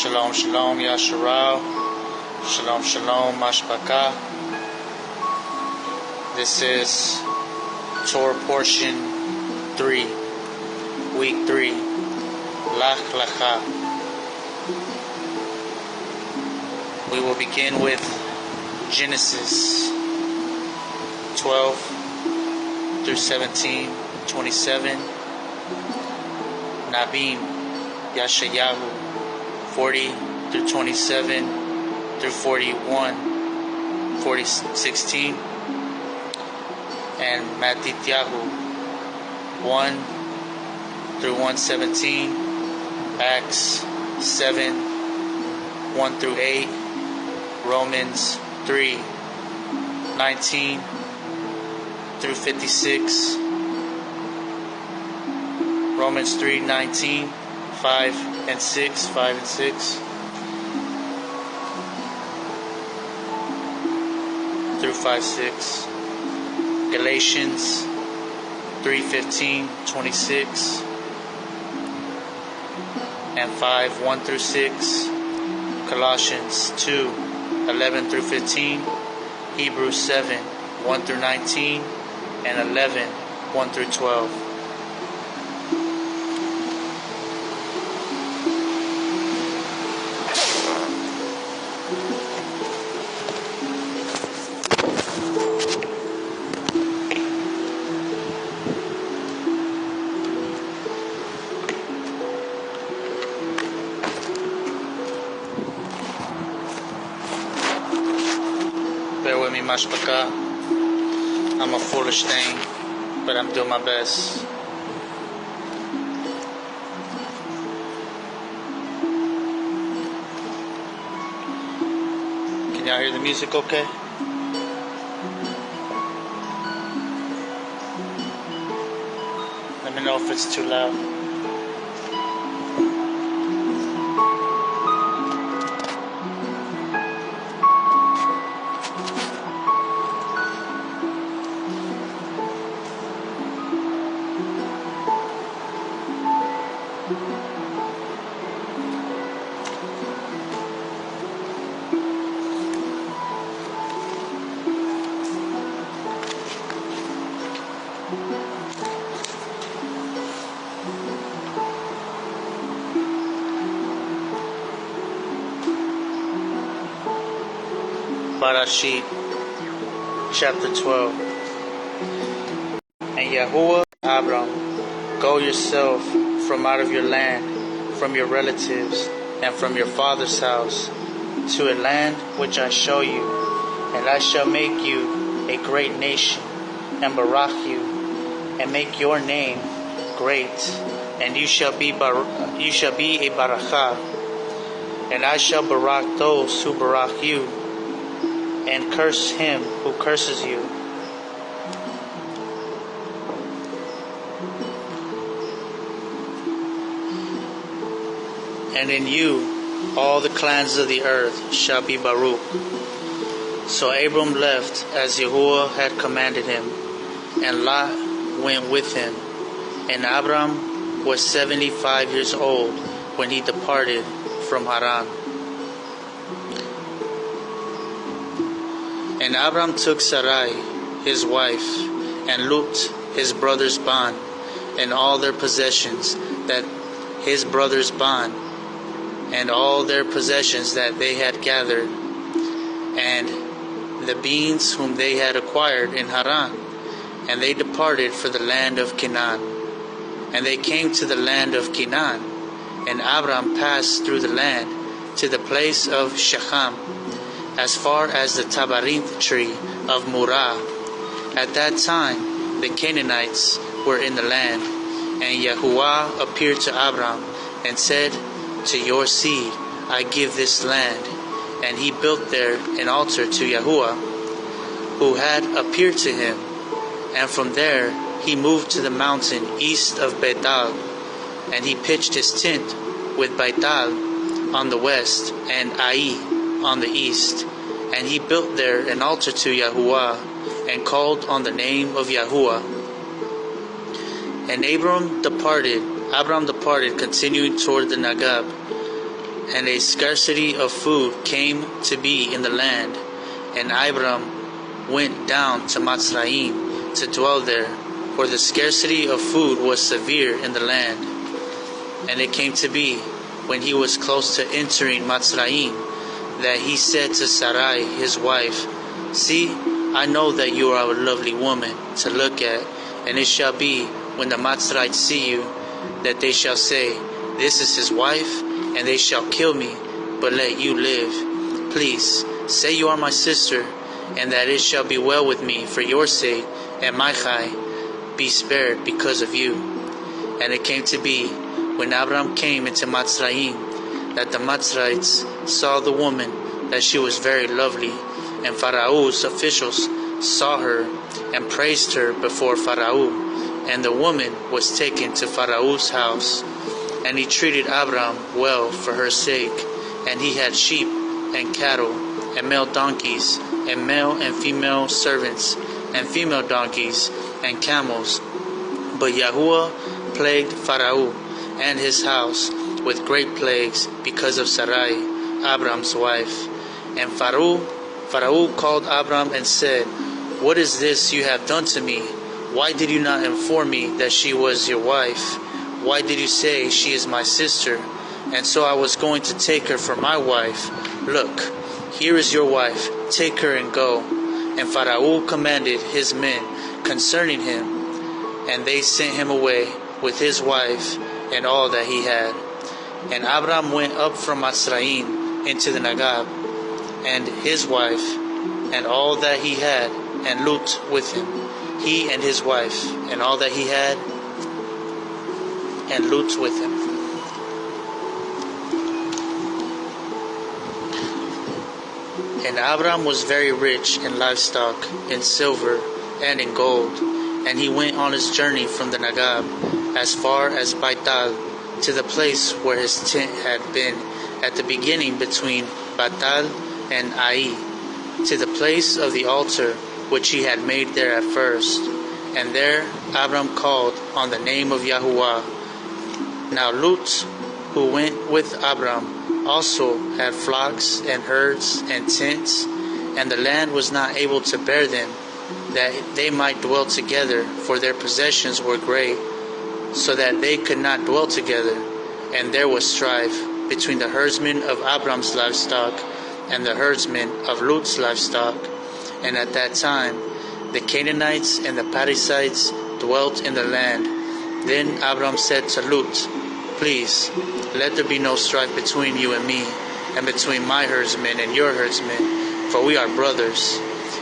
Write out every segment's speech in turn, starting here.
Shalom, shalom, YashaYah. Shalom, shalom, mashpaka. This is Torah portion 3, week 3, Laka. We will begin with Genesis 12 through 17, 27, Nabym, YashaYah, 40 through 27 through 41, 16, and Matityahu 1 through 117, Acts 7 1 through 8, Romans 3 19 through 56, Romans 3 19, 5 and 6 through 5 6, Galatians 3:15 26 and 5 1 through 6, Colossians 2 11 through 15, Hebrews 7 1 through 19, and 11 1 through 12. Bear with me, mashpaka. I'm a foolish thing, but I'm doing my best. Can y'all hear the music okay? Let me know if it's too loud. Barashyt, chapter 12. And Yahuwah Abram, go yourself from out of your land, from your relatives, and from your father's house, to a land which I show you, and I shall make you a great nation, and barak you, and make your name great, and you shall be a barakah, and I shall barak those who barak you, and curse him who curses you. And in you all the clans of the earth shall be Baruch. So Abram left as Yahuwah had commanded him, and Lot went with him. And Abram was 75 years old when he departed from Haran. And Abram took Sarai, his wife, and Lut, his brother's bond, and all their possessions that his brother's bond, and all their possessions that they had gathered, and the beings whom they had acquired in Haran, and they departed for the land of Canaan. And they came to the land of Canaan, and Abram passed through the land to the place of Shechem, as far as the tabarinth tree of Murah. At that time the Canaanites were in the land, And Yahuwah appeared to Abram and said, To your seed I give this land. And he built there an altar to Yahuwah, who had appeared to him. And from there he moved to the mountain east of Bethel, and he pitched his tent with Bethel on the west and Ai on the east. And he built there an altar to Yahuwah, and called on the name of Yahuwah. And Abram departed, continuing toward the Negeb. And a scarcity of food came to be in the land. And Abram went down to Natsarym to dwell there, for the scarcity of food was severe in the land. And it came to be, when he was close to entering Natsarym, that he said to Sarai his wife, See, I know that you are a lovely woman to look at, and it shall be, when the Matzrites see you, that they shall say, This is his wife, and they shall kill me, but let you live. Please, say you are my sister, and that it shall be well with me for your sake, and my chai be spared because of you. And it came to be, when Abram came into Natsarym, that the Matzrites saw the woman, that she was very lovely, and Pharaoh's officials saw her and praised her before Pharaoh. And the woman was taken to Pharaoh's house. And he treated Abram well for her sake. And he had sheep and cattle, and male donkeys, and male and female servants, and female donkeys, and camels. But Yahuwah plagued Pharaoh and his house with great plagues because of Sarai, Abram's wife. And Pharaoh called Abram and said, What is this you have done to me? Why did you not inform me that she was your wife? Why did you say she is my sister? And so I was going to take her for my wife. Look, here is your wife. Take her and go. And Pharaoh commanded his men concerning him, and they sent him away with his wife and all that he had. And Abram went up from Natsarym into the Negeb, and his wife and all that he had, and Lut with him, he and his wife and all that he had, and Lut with him. And Abram was very rich in livestock, in silver, and in gold. And he went on his journey from the Negeb as far as Bethel, to the place where his tent had been at the beginning between Bethel and Ai, to the place of the altar which he had made there at first. And there Abram called on the name of Yahuwah. Now Lut, who went with Abram, also had flocks and herds and tents, and the land was not able to bear them, that they might dwell together, for their possessions were great, so that they could not dwell together. And there was strife between the herdsmen of Abram's livestock and the herdsmen of Lut's livestock. And at that time the Canaanites and the Perizzites dwelt in the land. Then Abram said to Lut, Please, let there be no strife between you and me, and between my herdsmen and your herdsmen, for we are brothers.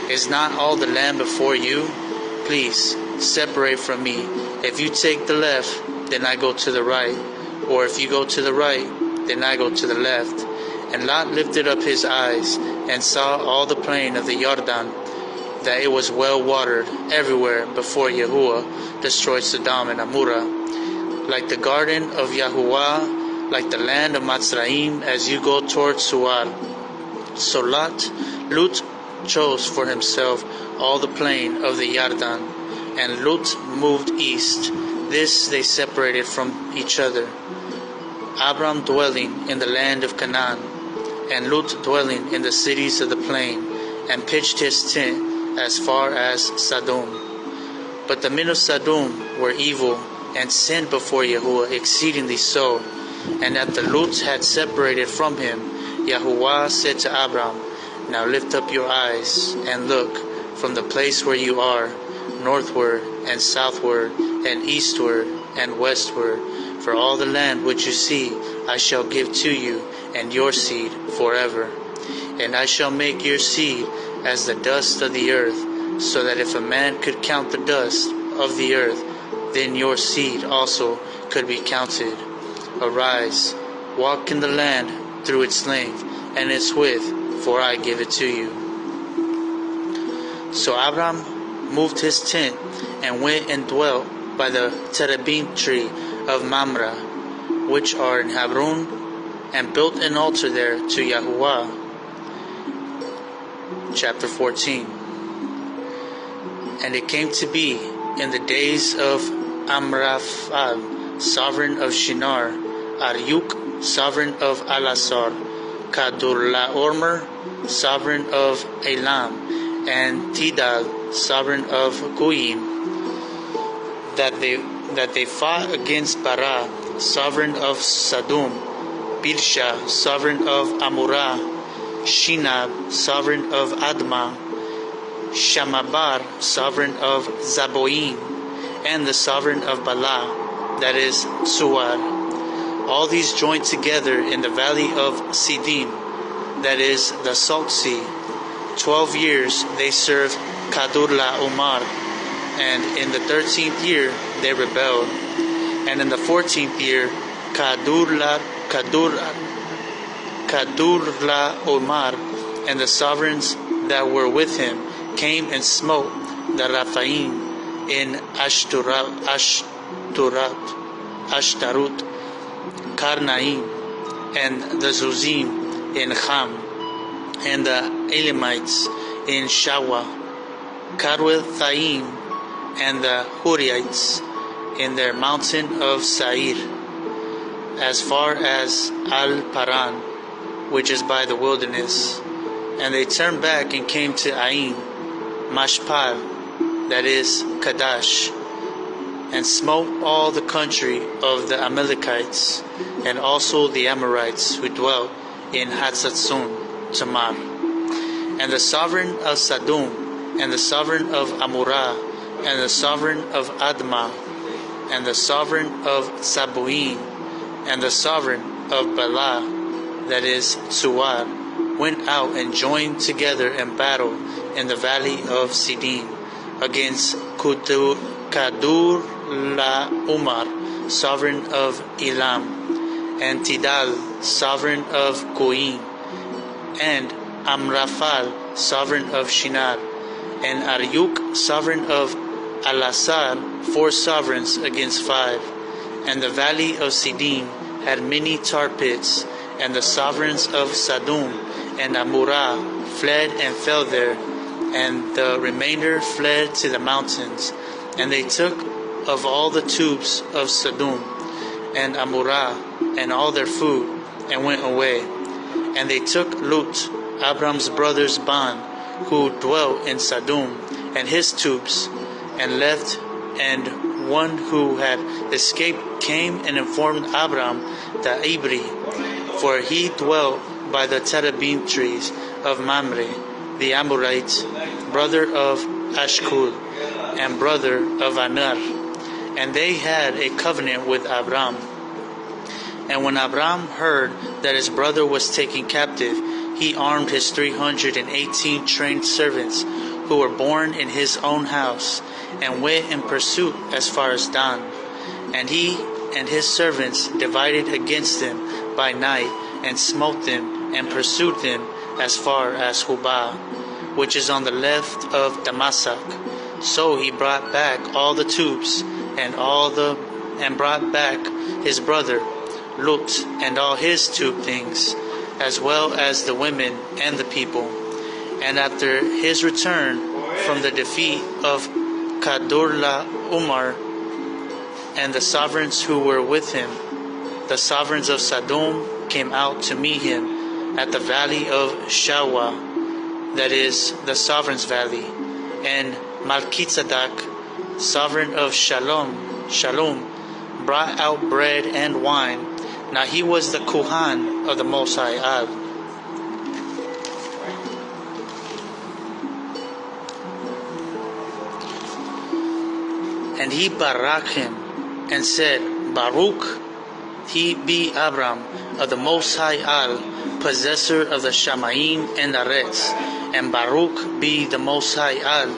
Is not all the land before you? Please, separate from me. If you take the left, then I go to the right, or if you go to the right, then I go to the left. And Lot lifted up his eyes, and saw all the plain of the Jordan, that it was well watered everywhere before Yahuwah destroyed Sodom and Amorah, like the garden of Yahuwah, like the land of Natsarym, as you go toward Suar. So Lut chose for himself all the plain of the Jordan, and Lut moved east. This they separated from each other, Abram dwelling in the land of Canaan, and Lut dwelling in the cities of the plain, and pitched his tent as far as Sodom. But the men of Sodom were evil, and sinned before Yahuwah exceedingly so. And after Lut had separated from him, Yahuwah said to Abram, Now lift up your eyes, and look from the place where you are, northward, and southward, and eastward, and westward. For all the land which you see I shall give to you, and your seed forever. And I shall make your seed as the dust of the earth, so that if a man could count the dust of the earth, then your seed also could be counted. Arise, walk in the land through its length and its width, for I give it to you. So Abram moved his tent and went and dwelt by the terebinth tree of Mamre, which are in Hebron, and built an altar there to Yahuwah. Chapter 14. And it came to be in the days of Amraphel, sovereign of Shinar, Aryuk, sovereign of Elasar, Kedorlaomer, sovereign of Elam, and Tidal, sovereign of Goyim, that they fought against Bara, sovereign of Sodom, Birsha, sovereign of Amorah, Shinab, sovereign of Admah, Shamabar, sovereign of Zaboim, and the sovereign of Bala, that is Suar. All these joined together in the valley of Siddim, that is the Salt Sea. 12 years they served Kedorlaomer, and in the 13th year they rebelled. And in the 14th year, Kedorlaomer and the sovereigns that were with him came and smote the Rephaim in Ashtarut, Karnaim, and the Zuzim in Ham, and the Elamites in Shawah, Karwethaim, and the Hurites in their mountain of Sair, as far as Al-Paran, which is by the wilderness. And they turned back and came to Ain, Mashpal, that is Kadash, and smote all the country of the Amalekites, and also the Amorites who dwelt in Hatzatzon Tamar. And the sovereign of Sodom, and the sovereign of Amorah, and the sovereign of Admah, and the sovereign of Zaboim, and the sovereign of Bala, that is Suar, went out and joined together in battle in the valley of Siddim against Kedorlaomer, sovereign of Elam, and Tidal, sovereign of Goyim, and Amraphel, sovereign of Shinar, and Aryuk, sovereign of Elasar, 4 sovereigns against 5. And the valley of Siddim had many tar pits, and the sovereigns of Sodom and Amorah fled and fell there, and the remainder fled to the mountains. And they took of all the tubes of Sodom and Amorah and all their food, and went away. And they took Lut, Abram's brother's bond, who dwelt in Sodom, and his tubes, and left. And one who had escaped came and informed Abram the Ibri, for he dwelt by the terebinth trees of Mamre, the Amorite, brother of Ashkul, and brother of Anar. And they had a covenant with Abram. And when Abram heard that his brother was taken captive, he armed his 318 trained servants who were born in his own house, and went in pursuit as far as Dan. And he and his servants divided against them by night, and smote them, and pursued them as far as Hubah, which is on the left of Damascus. So he brought back all the tubes, and brought back his brother Lut, and all his tube things, as well as the women and the people. And after his return from the defeat of Kedorlaomer and the sovereigns who were with him, the sovereigns of Sodom came out to meet him at the valley of Shawah, that is the sovereign's valley. And Malkitzedek, sovereign of Shalom, brought out bread and wine. Now he was the Kohan of the Most High Al. And he barak him, and said, Baruch he be Abram of the Most High Al, possessor of the Shamayim and Aretz, and Baruch be the Most High Al,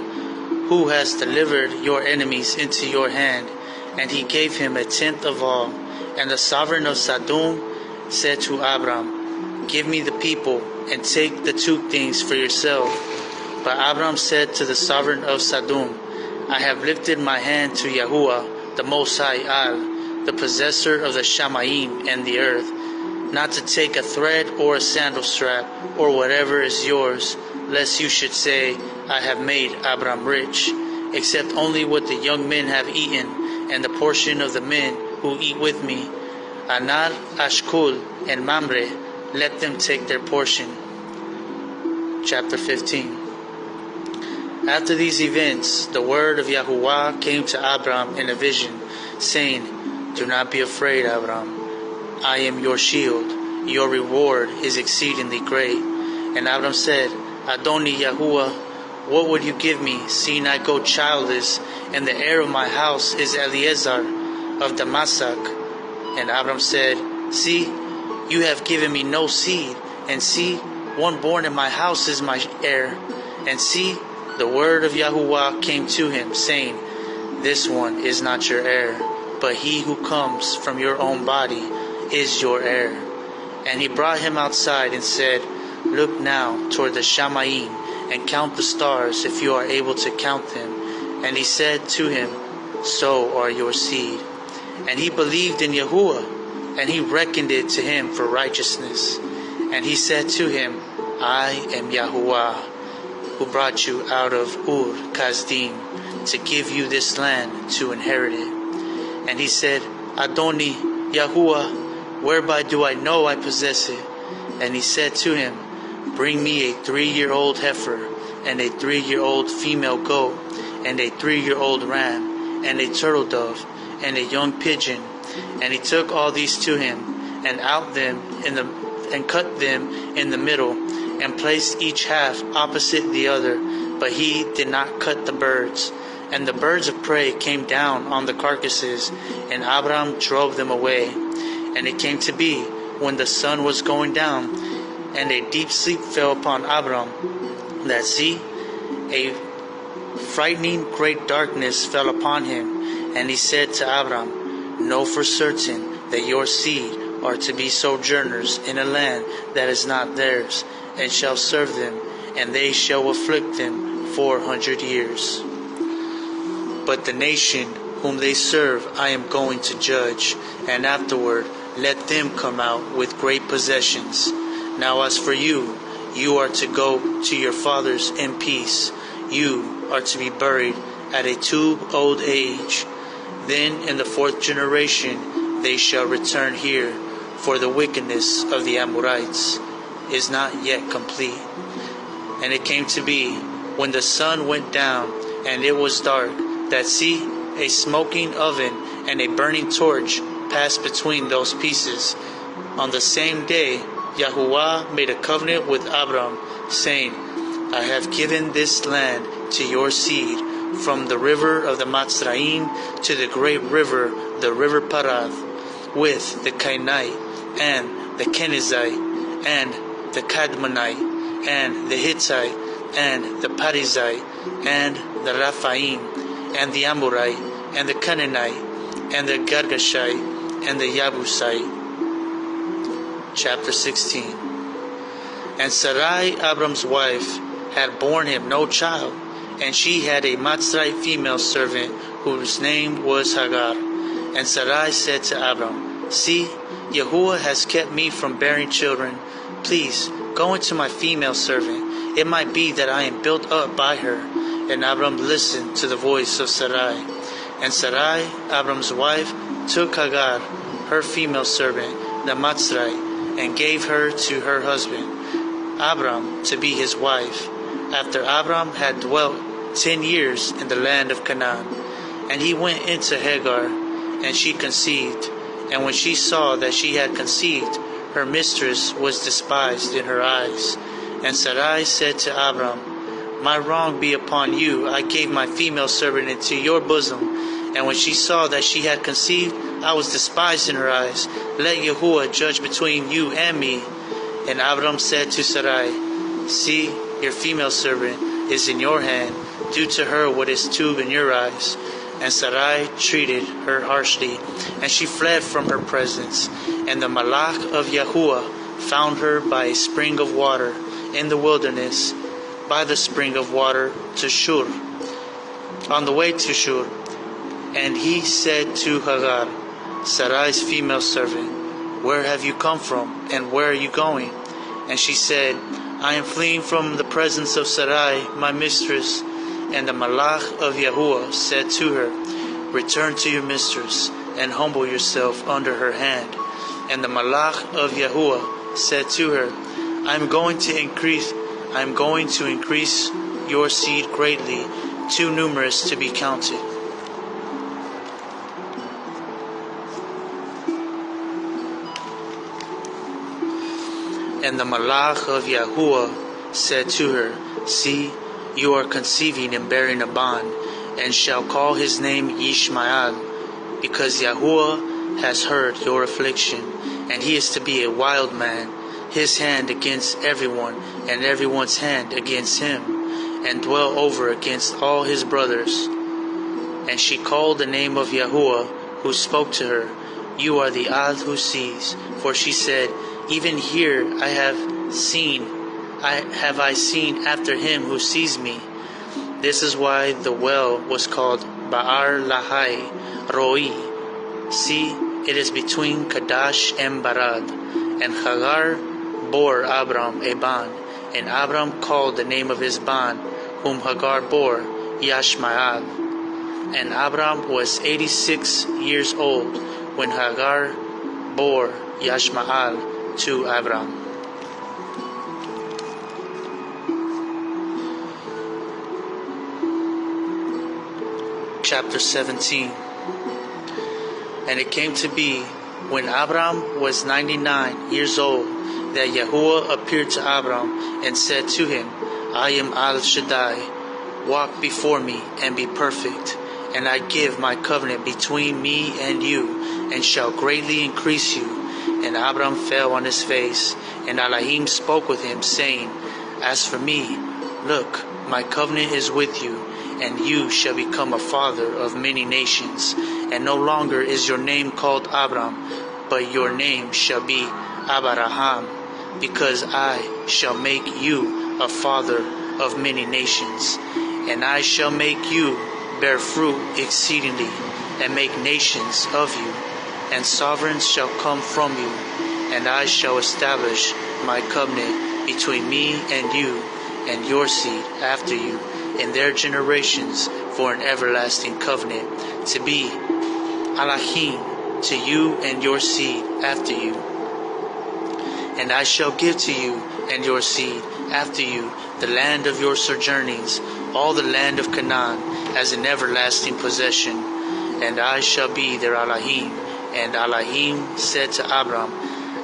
who has delivered your enemies into your hand, and he gave him 1/10 of all. And the sovereign of Sodom said to Abram, Give me the people, and take the 2 things for yourself. But Abram said to the sovereign of Sodom, I have lifted my hand to Yahuwah, the Most High Al, the possessor of the Shamayim and the earth, not to take a thread or a sandal strap, or whatever is yours, lest you should say, I have made Abram rich, except only what the young men have eaten, and the portion of the men who eat with me. Anar, Ashkul, and Mamre, let them take their portion. Chapter 15. After these events, the word of Yahuwah came to Abram in a vision, saying, Do not be afraid, Abram. I am your shield. Your reward is exceedingly great. And Abram said, Adoni Yahuwah, what would you give me, seeing I go childless, and the heir of my house is Eliezer of Damascus? And Abram said, See, you have given me no seed, and see, one born in my house is my heir. And see, the word of Yahuwah came to him, saying, This one is not your heir, but he who comes from your own body is your heir. And he brought him outside and said, Look now toward the Shamayim, and count the stars, if you are able to count them. And he said to him, So are your seed. And he believed in Yahuwah, and he reckoned it to him for righteousness. And he said to him, I am Yahuwah, who brought you out of Ur Kasdim, to give you this land to inherit it. And he said, Adoni Yahuwah, whereby do I know I possess it? And he said to him, Bring me a 3-year-old heifer, and a 3-year-old female goat, and a 3-year-old ram, and a turtle dove, and a young pigeon. And he took all these to him, and cut them in the middle, and placed each half opposite the other. But he did not cut the birds. And the birds of prey came down on the carcasses, and Abram drove them away. And it came to be, when the sun was going down, and a deep sleep fell upon Abram, that see, a frightening great darkness fell upon him. And he said to Abram, Know for certain that your seed are to be sojourners in a land that is not theirs, and shall serve them, and they shall afflict them 400 years. But the nation whom they serve I am going to judge, and afterward let them come out with great possessions. Now as for you, you are to go to your fathers in peace. You are to be buried at a too old age. Then in the 4th generation they shall return here, for the wickedness of the Amorites is not yet complete. And it came to be, when the sun went down and it was dark, that see, a smoking oven and a burning torch passed between those pieces. On the same day Yahuwah made a covenant with Abram, saying, I have given this land to your seed, from the river of the Natsarym to the great river, the river Parad, with the Cainite, and the Kenizzite, and the Kadmonite, and the Hittite, and the Perizzite, and the Rephaim, and the Amorite, and the Canaanite, and the Girgashite, and the Yabusite. Chapter 16. And Sarai, Abram's wife, had borne him no child, and she had a Matzrite female servant, whose name was Hagar. And Sarai said to Abram, See, Yahuwah has kept me from bearing children. Please, go into my female servant. It might be that I am built up by her. And Abram listened to the voice of Sarai. And Sarai, Abram's wife, took Hagar, her female servant, the Matzrite, and gave her to her husband, Abram, to be his wife, after Abram had dwelt 10 years in the land of Canaan. And he went into Hagar, and she conceived. And when she saw that she had conceived, her mistress was despised in her eyes. And Sarai said to Abram, My wrong be upon you. I gave my female servant into your bosom. And when she saw that she had conceived, I was despised in her eyes. Let Yahuwah judge between you and me. And Abram said to Sarai, See, your female servant is in your hand. Do to her what is too in your eyes. And Sarai treated her harshly, and she fled from her presence. And the Malach of Yahuwah found her by a spring of water in the wilderness, by the spring of water to Shur, on the way to Shur. And he said to Hagar, Sarai's female servant, Where have you come from, and where are you going? And she said, I am fleeing from the presence of Sarai, my mistress. And the Malach of Yahuwah said to her, Return to your mistress, and humble yourself under her hand. And the Malach of Yahuwah said to her, I am going to increase your seed greatly, too numerous to be counted. And the Malach of Yahuwah said to her, See, you are conceiving and bearing a bond, and shall call his name Yishmael, because Yahuwah has heard your affliction, and he is to be a wild man, his hand against everyone, and everyone's hand against him, and dwell over against all his brothers. And she called the name of Yahuwah, who spoke to her, You are the Ad who sees. For she said, Even here have I seen after him who sees me. This is why the well was called Ba'ar Lahai Roi. See, it is between Qudash and Barad. And Hagar bore Abram a bond, and Abram called the name of his bond, whom Hagar bore, Yashmael. And Abram was 86 years old when Hagar bore Yashmael to Abram. Chapter 17. And it came to be, when Abram was 99 years old, that Yahuwah appeared to Abram and said to him, I am Al Shaddai, walk before me and be perfect, and I give my covenant between me and you, and shall greatly increase you. And Abram fell on his face, and ALAHYM spoke with him, saying, As for me, look, my covenant is with you, and you shall become a father of many nations. And no longer is your name called Abram, but your name shall be Abraham, because I shall make you a father of many nations. And I shall make you bear fruit exceedingly, and make nations of you, and sovereigns shall come from you. And I shall establish my covenant between me and you, and your seed after you, in their generations, for an everlasting covenant, to be ALAHYM to you and your seed after you. And I shall give to you and your seed after you the land of your sojournings, all the land of Canaan, as an everlasting possession. And I shall be their ALAHYM. And ALAHYM said to Abram,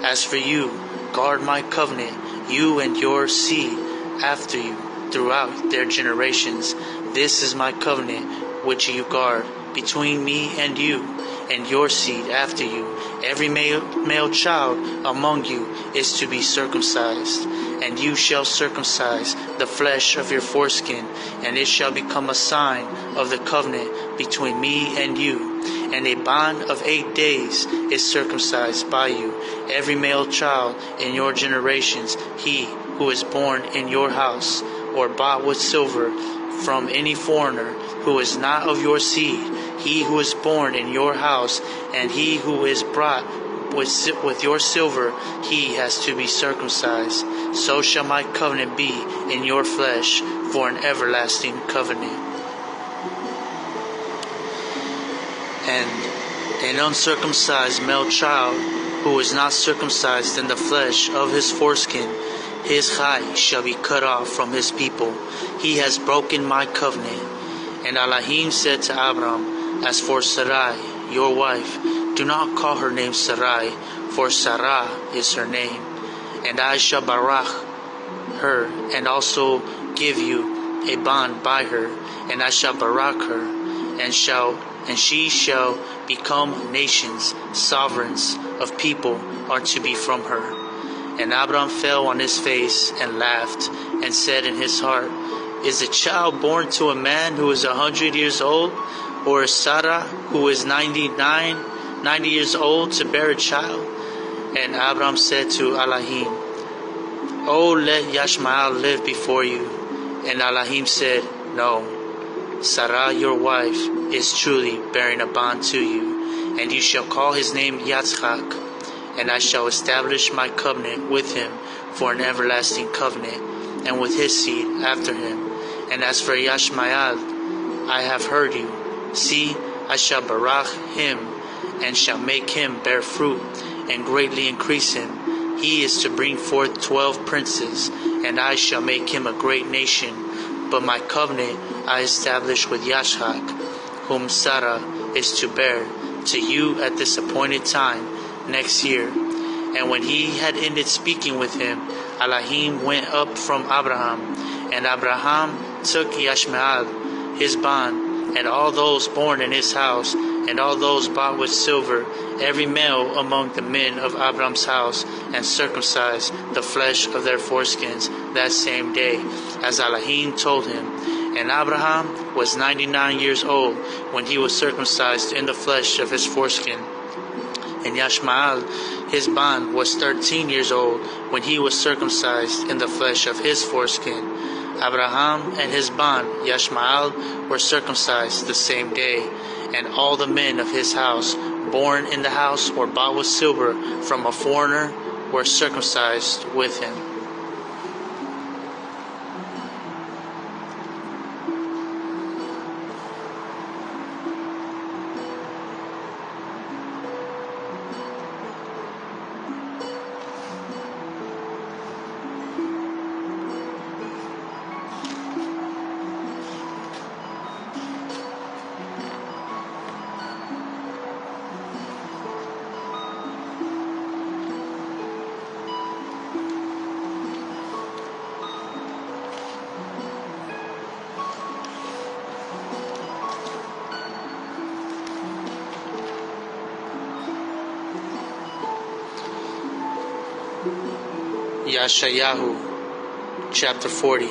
As for you, guard my covenant, you and your seed after you, throughout their generations. This is my covenant which you guard between me and you, and your seed after you. Every male child among you is to be circumcised, and you shall circumcise the flesh of your foreskin, and it shall become a sign of the covenant between me and you. And a bond of 8 days is circumcised by you, every male child in your generations, he who is born in your house, or bought with silver from any foreigner who is not of your seed, he who is born in your house, and he who is brought with your silver, he has to be circumcised. So shall my covenant be in your flesh for an everlasting covenant. And an uncircumcised male child who is not circumcised in the flesh of his foreskin, his chai shall be cut off from his people. He has broken my covenant. And ALAHYM said to Abram, As for Sarai, your wife, do not call her name Sarai, for Sarah is her name. And I shall barak her, and also give you a bond by her, and I shall barak her, and she shall become nations, sovereigns of people are to be from her. And Abram fell on his face and laughed, and said in his heart, Is a child born to a man who is 100 years old? Or is Sarah, who is 90 years old, to bear a child? And Abram said to ALAHYM, Oh, let YashaYah live before you. And ALAHYM said, No, Sarah your wife is truly bearing a bond to you, and you shall call his name Yitzchak, and I shall establish my covenant with him for an everlasting covenant, and with his seed after him. And as for YashaYah, I have heard you. See, I shall barak him, and shall make him bear fruit, and greatly increase him. He is to bring forth 12 princes, and I shall make him a great nation. But my covenant I establish with Yitzchak, whom Sarah is to bear, to you at this appointed time next year. And when he had ended speaking with him, ALAHYM went up from Abraham, and Abraham took YashaYah, his bond, and all those born in his house, and all those bought with silver, every male among the men of Abraham's house, and circumcised the flesh of their foreskins that same day, as ALAHYM told him. And Abraham was 99 years old when he was circumcised in the flesh of his foreskin. And YashaYah, his bond, was 13 years old when he was circumcised in the flesh of his foreskin. Abraham and his bond, YashaYah, were circumcised the same day, and all the men of his house, born in the house or bought with silver from a foreigner, were circumcised with him. YashaYah, chapter 40.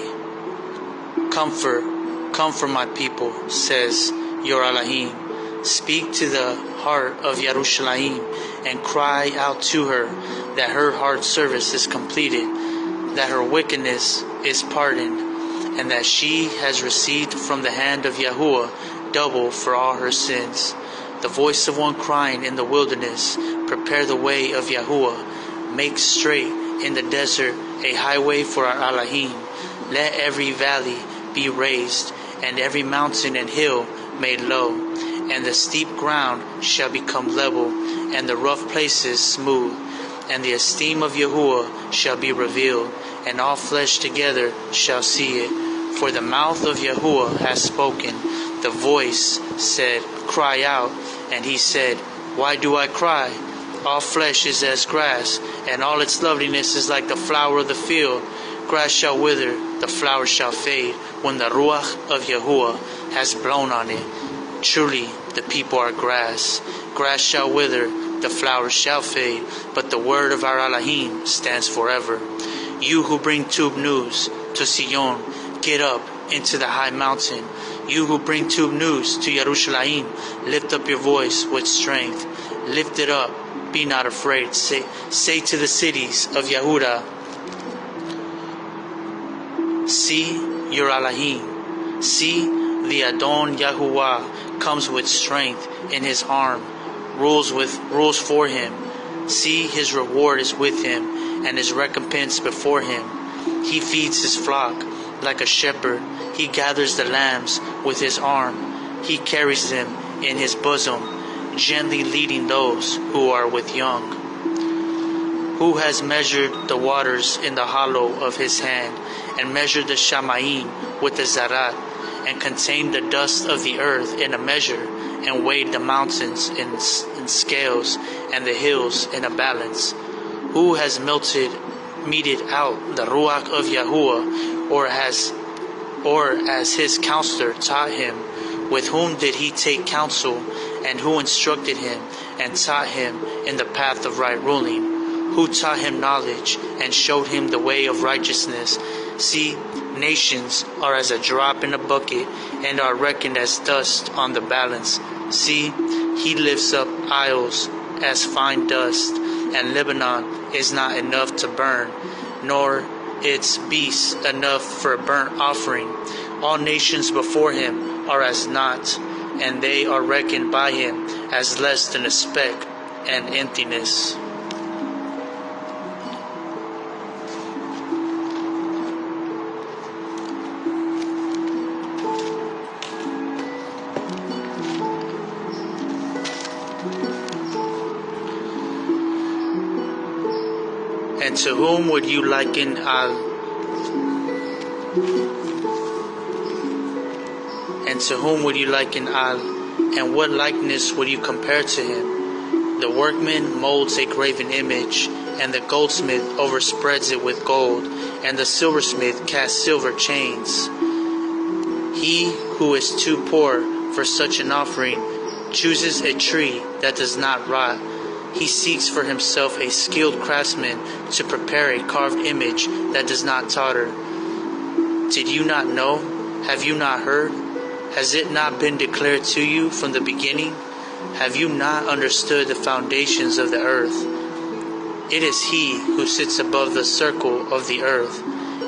Comfort my people, says your ALAHYM. Speak to the heart of Yerushalayim, and cry out to her that her hard service is completed, that her wickedness is pardoned, and that she has received from the hand of Yahuwah double for all her sins. The voice of one crying in the wilderness, prepare the way of Yahuwah, make straight in the desert a highway for our ALAHYM. Let every valley be raised, and every mountain and hill made low, and the steep ground shall become level, and the rough places smooth, and the esteem of Yahuwah shall be revealed, and all flesh together shall see it. For the mouth of Yahuwah has spoken, the voice said, Cry out, and he said, Why do I cry? All flesh is as grass, and all its loveliness is like the flower of the field. Grass shall wither, the flower shall fade, when the Ruach of Yahuwah has blown on it. Truly, the people are grass. Grass shall wither, the flower shall fade, but the word of our ALAHYM stands forever. You who bring tube news to Sion, get up into the high mountain. You who bring tube news to Yerushalayim, lift up your voice with strength. Lift it up. Be not afraid. Say to the cities of Yehuda, See your ALAHYM. See, the Adon Yahuwah comes with strength in his arm, rules for him. See, his reward is with him, and his recompense before him. He feeds his flock like a shepherd. He gathers the lambs with his arm. He carries them in his bosom, gently leading those who are with young. Who has measured the waters in the hollow of his hand, and measured the Shamayim with the Zarat, and contained the dust of the earth in a measure, and weighed the mountains in scales, and the hills in a balance? Who has meted out the Ruach of Yahuwah, or as his counselor taught him? With whom did he take counsel, and who instructed him, and taught him in the path of right ruling? Who taught him knowledge, and showed him the way of righteousness, See, nations are as a drop in a bucket, and are reckoned as dust on the balance. See, he lifts up isles as fine dust, and Lebanon is not enough to burn, nor its beasts enough for a burnt offering. All nations before him are as naught, and they are reckoned by him as less than a speck and emptiness. And to whom would you liken Al? And what likeness would you compare to him? The workman molds a graven image, and the goldsmith overspreads it with gold, and the silversmith casts silver chains. He who is too poor for such an offering chooses a tree that does not rot. He seeks for himself a skilled craftsman to prepare a carved image that does not totter. Did you not know? Have you not heard? Has it not been declared to you from the beginning? Have you not understood the foundations of the earth? It is he who sits above the circle of the earth,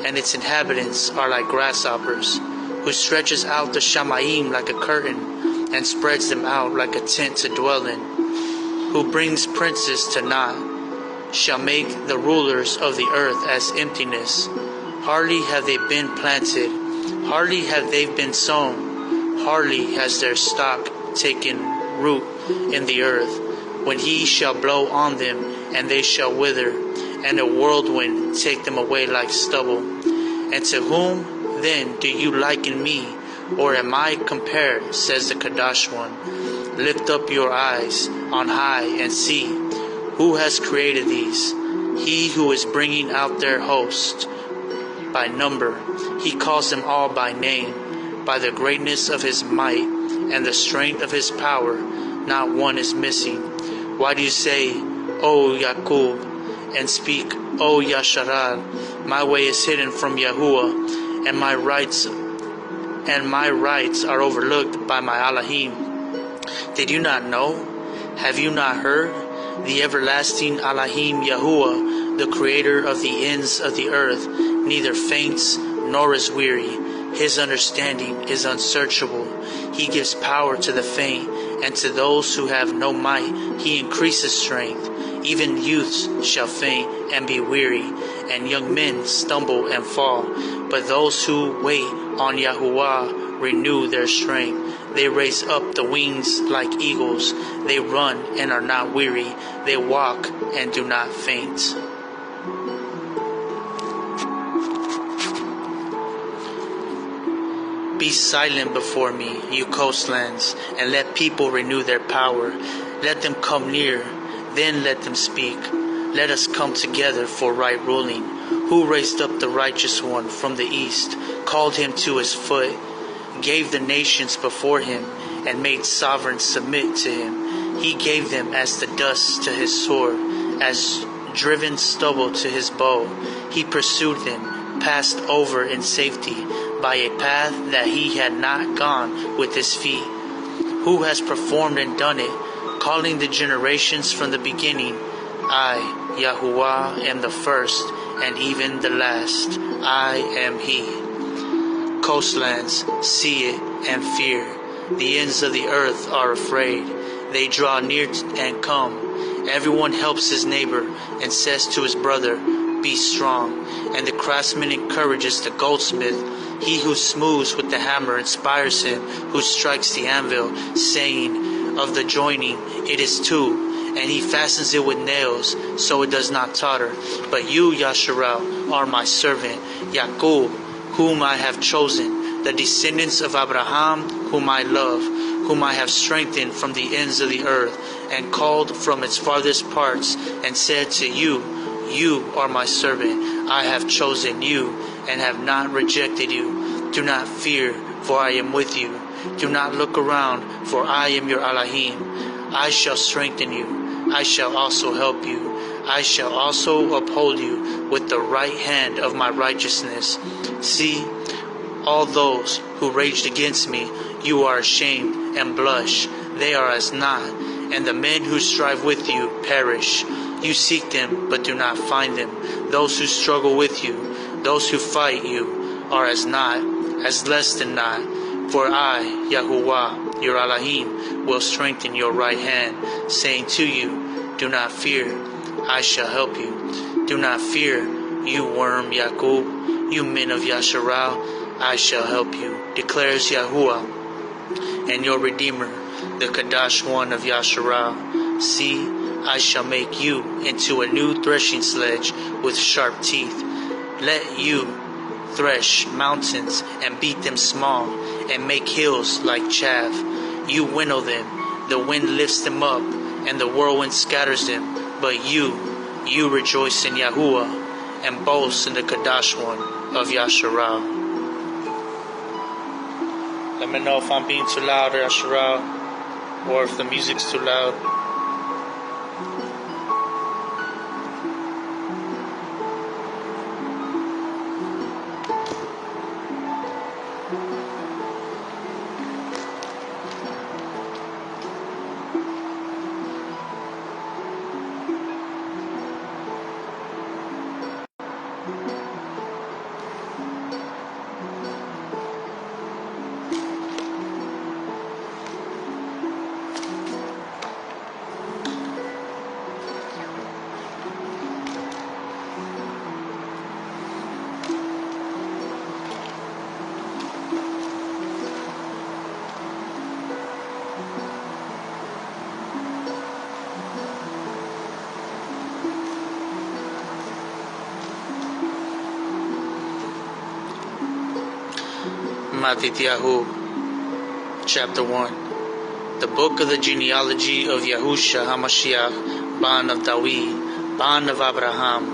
and its inhabitants are like grasshoppers, who stretches out the Shamayim like a curtain, and spreads them out like a tent to dwell in, who brings princes to naught, shall make the rulers of the earth as emptiness. Hardly have they been planted, hardly have they been sown, hardly has their stock taken root in the earth, when he shall blow on them, and they shall wither, and a whirlwind take them away like stubble. And to whom then do you liken me, or am I compared, says the Qudash one? Lift up your eyes on high and see, who has created these? He who is bringing out their host by number. He calls them all by name, by the greatness of his might and the strength of his power. Not one is missing. Why do you say, O Yaqub, and speak, O Yasharal? My way is hidden from Yahuwah, and my rights are overlooked by my ALAHYM. Did you not know? Have you not heard? The everlasting ALAHYM Yahuwah, the creator of the ends of the earth, neither faints nor is weary. His understanding is unsearchable. He gives power to the faint, and to those who have no might he increases strength. Even youths shall faint and be weary, and young men stumble and fall. But those who wait on Yahuwah renew their strength. They raise up the wings like eagles. They run and are not weary. They walk and do not faint. Be silent before me, you coastlands, and let people renew their power. Let them come near, then let them speak. Let us come together for right ruling. Who raised up the righteous one from the east, called him to his foot, gave the nations before him, and made sovereigns submit to him. He gave them as the dust to his sword, as driven stubble to his bow. He pursued them, passed over in safety, by a path that he had not gone with his feet. Who has performed and done it, calling the generations from the beginning? I, Yahuwah, am the first, and even the last. I am he. Coastlands, see it and fear. The ends of the earth are afraid. They draw near and come. Everyone helps his neighbor and says to his brother, be strong. And the craftsman encourages the goldsmith. He who smooths with the hammer inspires him who strikes the anvil, saying, of the joining it is two, and he fastens it with nails, so it does not totter. But you, Yasharal, are my servant, Yaqub, whom I have chosen, the descendants of Abraham, whom I love, whom I have strengthened from the ends of the earth, and called from its farthest parts, and said to you, you are my servant. I have chosen you, and have not rejected you. Do not fear, for I am with you. Do not look around, for I am your ALAHYM. I shall strengthen you. I shall also help you. I shall also uphold you with the right hand of my righteousness. See, all those who raged against me, you are ashamed and blush. They are as naught, and the men who strive with you perish. You seek them, but do not find them. Those who struggle with you, those who fight you, are as naught, as less than naught. For I, Yahuwah, your ALAHYM, will strengthen your right hand, saying to you, do not fear, I shall help you. Do not fear, you worm Yaqub, you men of YashaYah, I shall help you, declares Yahuwah, and your Redeemer, the Qudash one of YashaYah. See, I shall make you into a new threshing sledge with sharp teeth. Let you thresh mountains and beat them small, and make hills like chaff. You winnow them, the wind lifts them up, and the whirlwind scatters them. But you rejoice in Yahuwah, and boast in the Kadashah one of YashaYah. Let me know if I'm being too loud, YashaYah, or if the music's too loud. Matityahu, Chapter 1. The book of the genealogy of YAHUSHA HaMashiach, Ban of David, Ban of Abraham.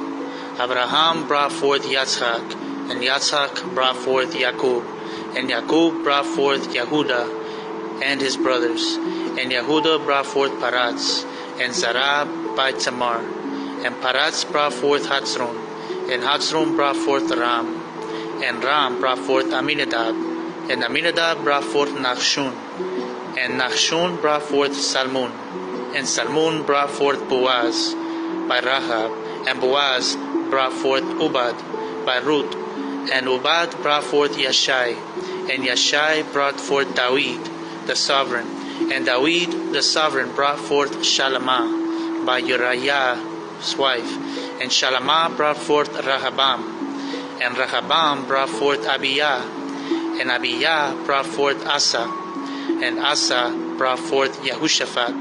Abraham brought forth Yitzhak, and Yitzhak brought forth Yaqub, and Yaqub brought forth Yehuda and his brothers, and Yehuda brought forth Paratz, and Zerah by Tamar, and Paratz brought forth Hatzron, and Hatzron brought forth Ram, and Ram brought forth Aminadab, and Aminadab brought forth Nachshon, and Nachshon brought forth Salmon, and Salmon brought forth Boaz by Rahab, and Boaz brought forth Ubad by Ruth, and Ubad brought forth Yashai, and Yashai brought forth David the sovereign, and David the sovereign brought forth Shalamah by Uriah's wife, and Shalamah brought forth Rehoboam, and Rehoboam brought forth Abiyah, and Abiyah brought forth Asa, and Asa brought forth Yehoshaphat,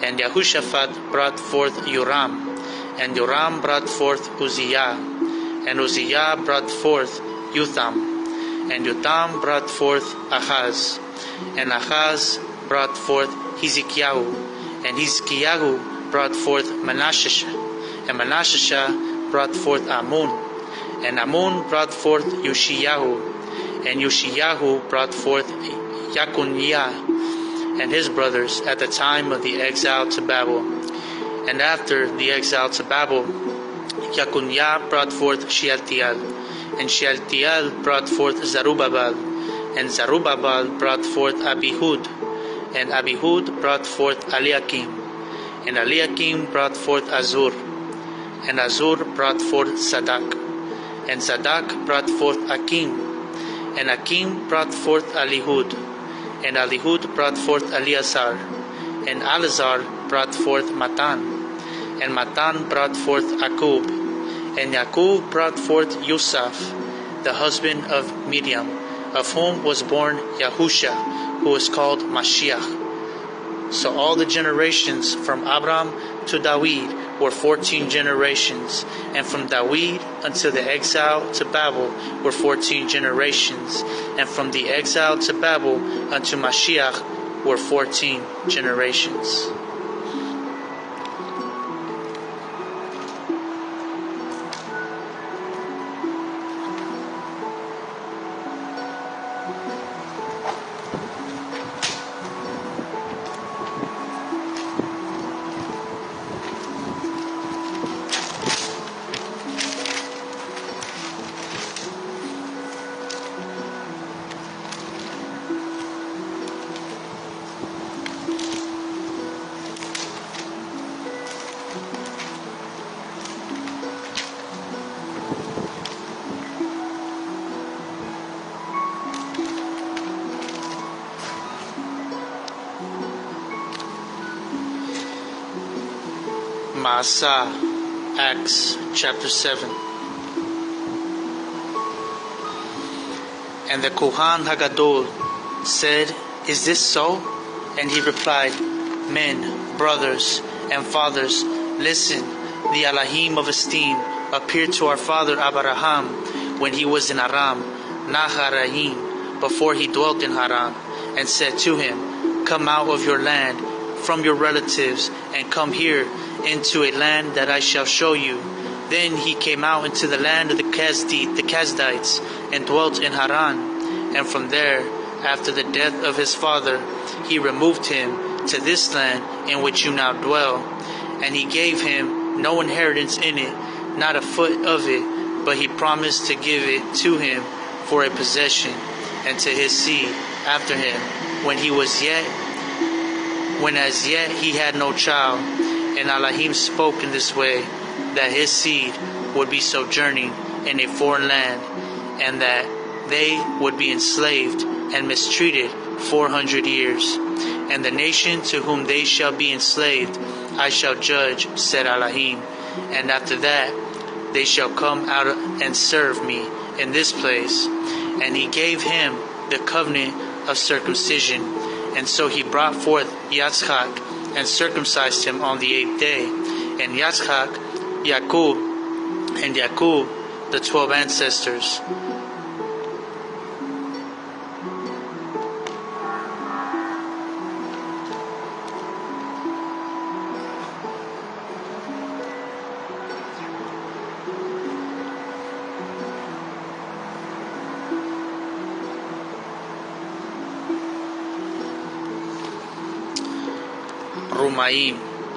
and Yehoshaphat brought forth Joram, and Joram brought forth Uzziah, and Uzziah brought forth Jotham, and Jotham brought forth Ahaz, and Ahaz brought forth Hezekiah, and Hezekiah brought forth Manasseh, and Manasseh brought forth Ammon, and Ammon brought forth Yoshiyahu, and Yoshiyahu brought forth Jeconiah and his brothers at the time of the exile to Babel. And after the exile to Babel, Jeconiah brought forth Shealtiel, and Shealtiel brought forth Zerubbabel, and Zerubbabel brought forth Abihud, and Abihud brought forth Eliakim, and Eliakim brought forth Azur, and Azur brought forth Sadak, and Sadak brought forth Akim, and Akim brought forth Alihud, and Alihud brought forth Eleazar, and Eleazar brought forth Matan, and Matan brought forth Akub, and Yaqub brought forth Yosef, the husband of Miriam, of whom was born Yahusha, who was called Mashiach. So all the generations from Abraham to David were 14 generations, and from David until the exile to Babel were 14 generations, and from the exile to Babel unto Mashiach were 14 generations. Ma'asah, Acts chapter 7. And the Kohan Hagadol said, "Is this so?" And he replied, "Men, brothers, and fathers, listen. The ALAHYM of esteem appeared to our father Abraham when he was in Aram Naharayim, before he dwelt in Haran, and said to him, Come out of your land, from your relatives, and come here into a land that I shall show you. Then he came out into the land of the Kasdites, and dwelt in Haran. And from there, after the death of his father, he removed him to this land in which you now dwell. And he gave him no inheritance in it, not a foot of it, but he promised to give it to him for a possession, and to his seed after him, when as yet he had no child. And ALAHYM spoke in this way, that his seed would be sojourning in a foreign land, and that they would be enslaved and mistreated 400 years. And the nation to whom they shall be enslaved I shall judge, said ALAHYM, and after that they shall come out and serve me in this place. And he gave him the covenant of circumcision. And so he brought forth Yitzchak and circumcised him on the 8th day. And Yitzchak, Yaakov, and Yaakov, the 12 ancestors.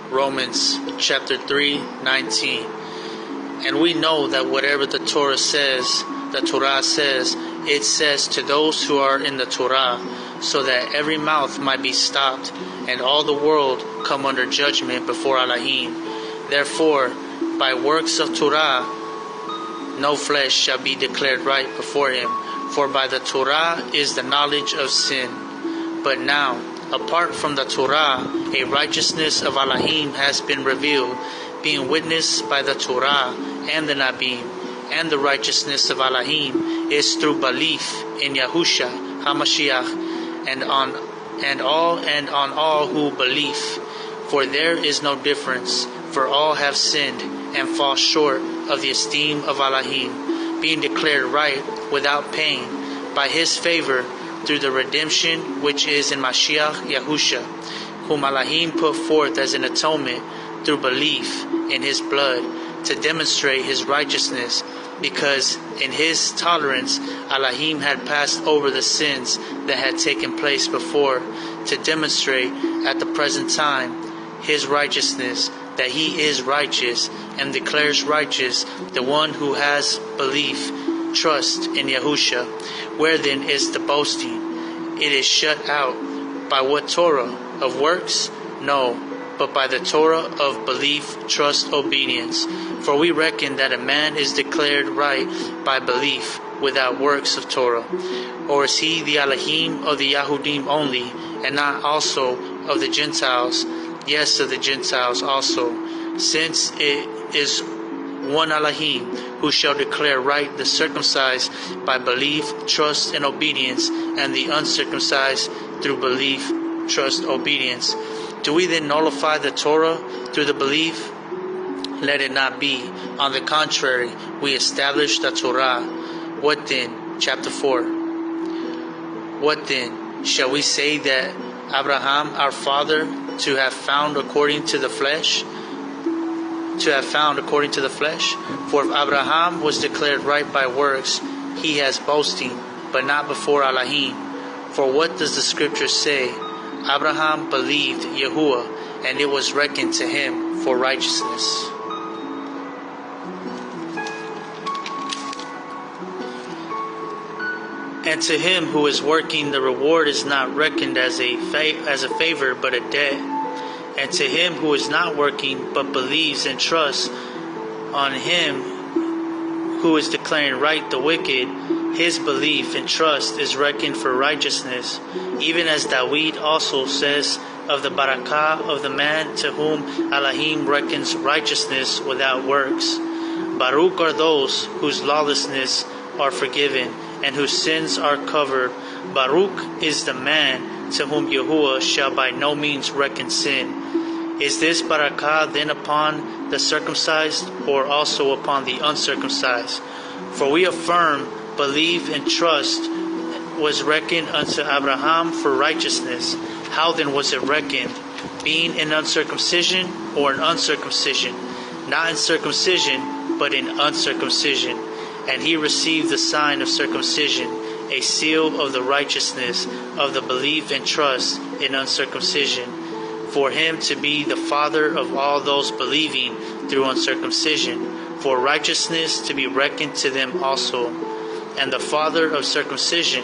Romans chapter 3:19. And we know that whatever the Torah says, it says to those who are in the Torah, so that every mouth might be stopped, and all the world come under judgment before ALAHYM. Therefore, by works of Torah, no flesh shall be declared right before him, for by the Torah is the knowledge of sin. But now, apart from the Torah, a righteousness of ALAHYM has been revealed, being witnessed by the Torah and the Nabym. And the righteousness of ALAHYM is through belief in YAHUSHA, HaMashiach, and on all who believe. For there is no difference, for all have sinned and fall short of the esteem of ALAHYM, being declared right without pain by his favor, through the redemption which is in Mashiach Yahusha, whom ALAHYM put forth as an atonement through belief in his blood, to demonstrate his righteousness, because in his tolerance ALAHYM had passed over the sins that had taken place before, to demonstrate at the present time his righteousness, that he is righteous, and declares righteous the one who has belief, trust in Yahusha. Where then is the boasting? It is shut out. By what Torah? Of works? No, but by the Torah of belief, trust, obedience. For we reckon that a man is declared right by belief, without works of Torah. Or is he the ALAHYM of the Yahudim only, and not also of the Gentiles? Yes, of the Gentiles also, since it is one ALAHYM, who shall declare right the circumcised by belief, trust, and obedience, and the uncircumcised through belief, trust, obedience. Do we then nullify the Torah through the belief? Let it not be. On the contrary, we establish the Torah. What then? Chapter 4. What then? Shall we say that Abraham, our father, to have found according to the flesh? For if Abraham was declared right by works, he has boasting, but not before ALAHYM. For what does the scripture say? Abraham believed Yahuwah, and it was reckoned to him for righteousness. And to him who is working, the reward is not reckoned as a favor, but a debt. And to him who is not working, but believes and trusts on him who is declaring right the wicked, his belief and trust is reckoned for righteousness. Even as David also says of the barakah of the man to whom ALAHYM reckons righteousness without works. Baruch are those whose lawlessness are forgiven and whose sins are covered. Baruch is the man to whom Yahuwah shall by no means reckon sin. Is this barakah then upon the circumcised or also upon the uncircumcised? For we affirm, believe, and trust was reckoned unto Abraham for righteousness. How then was it reckoned? Being in uncircumcision or in uncircumcision? Not in circumcision, but in uncircumcision. And he received the sign of circumcision, a seal of the righteousness of the belief and trust in uncircumcision, for him to be the father of all those believing through uncircumcision, for righteousness to be reckoned to them also, and the father of circumcision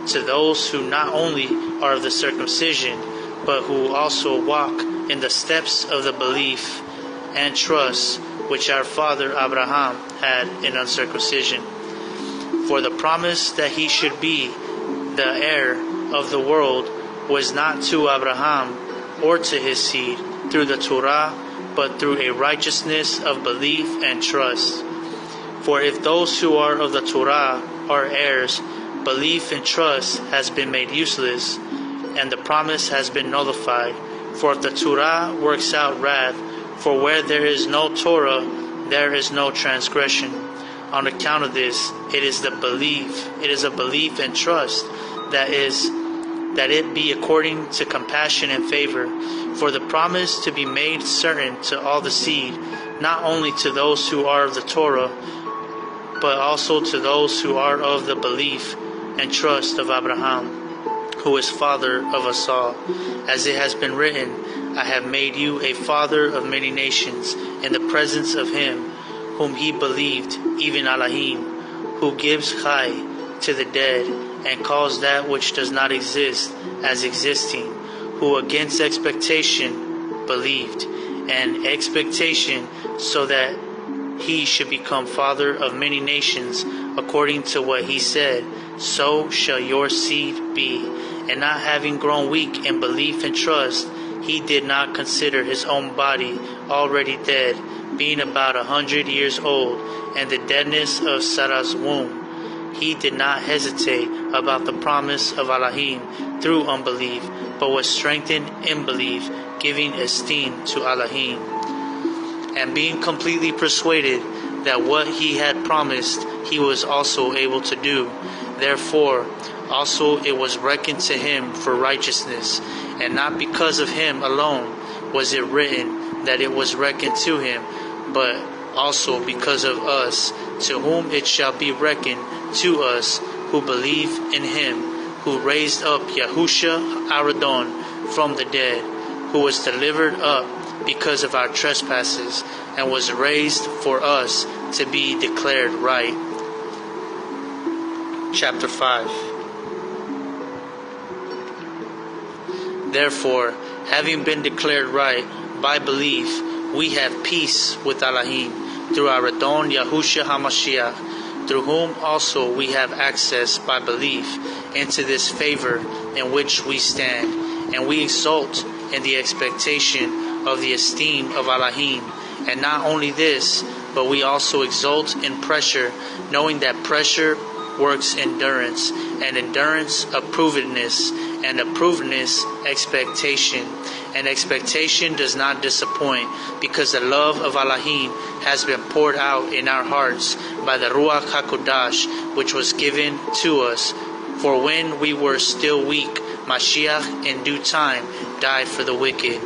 to those who not only are of the circumcision, but who also walk in the steps of the belief and trust which our father Abraham had in uncircumcision. For the promise that he should be the heir of the world was not to Abraham or to his seed through the Turah, but through a righteousness of belief and trust. For if those who are of the Turah are heirs, belief and trust has been made useless, and the promise has been nullified. For if the Turah works out wrath, for where there is no Torah, there is no transgression. On account of this, it is a belief and trust that it be according to compassion and favor, for the promise to be made certain to all the seed, not only to those who are of the Torah, but also to those who are of the belief and trust of Abraham, who is father of us all. As it has been written, I have made you a father of many nations, in the presence of him whom he believed, even ALAHYM, who gives chai to the dead, and calls that which does not exist as existing, who against expectation believed, and expectation so that he should become father of many nations, according to what he said, so shall your seed be. And not having grown weak in belief and trust, he did not consider his own body already dead, being about 100 years old, and the deadness of Sarah's womb. He did not hesitate about the promise of ALAHYM through unbelief, but was strengthened in belief, giving esteem to ALAHYM. And being completely persuaded that what he had promised he was also able to do, therefore also it was reckoned to him for righteousness. And not because of him alone was it written that it was reckoned to him, but also because of us, to whom it shall be reckoned to us who believe in him, who raised up YAHUSHA Aradon from the dead, who was delivered up because of our trespasses, and was raised for us to be declared right. Chapter 5. Therefore, having been declared right by belief, we have peace with ALAHYM through our Adon YAHUSHA HaMashiach, through whom also we have access by belief into this favor in which we stand, and we exult in the expectation of the esteem of ALAHYM. And not only this, but we also exult in pressure, knowing that pressure works endurance, and endurance approvedness, and approvedness expectation. And expectation does not disappoint, because the love of ALAHYM has been poured out in our hearts by the Ruach HaKodash, which was given to us. For when we were still weak, Mashiach in due time died for the wicked.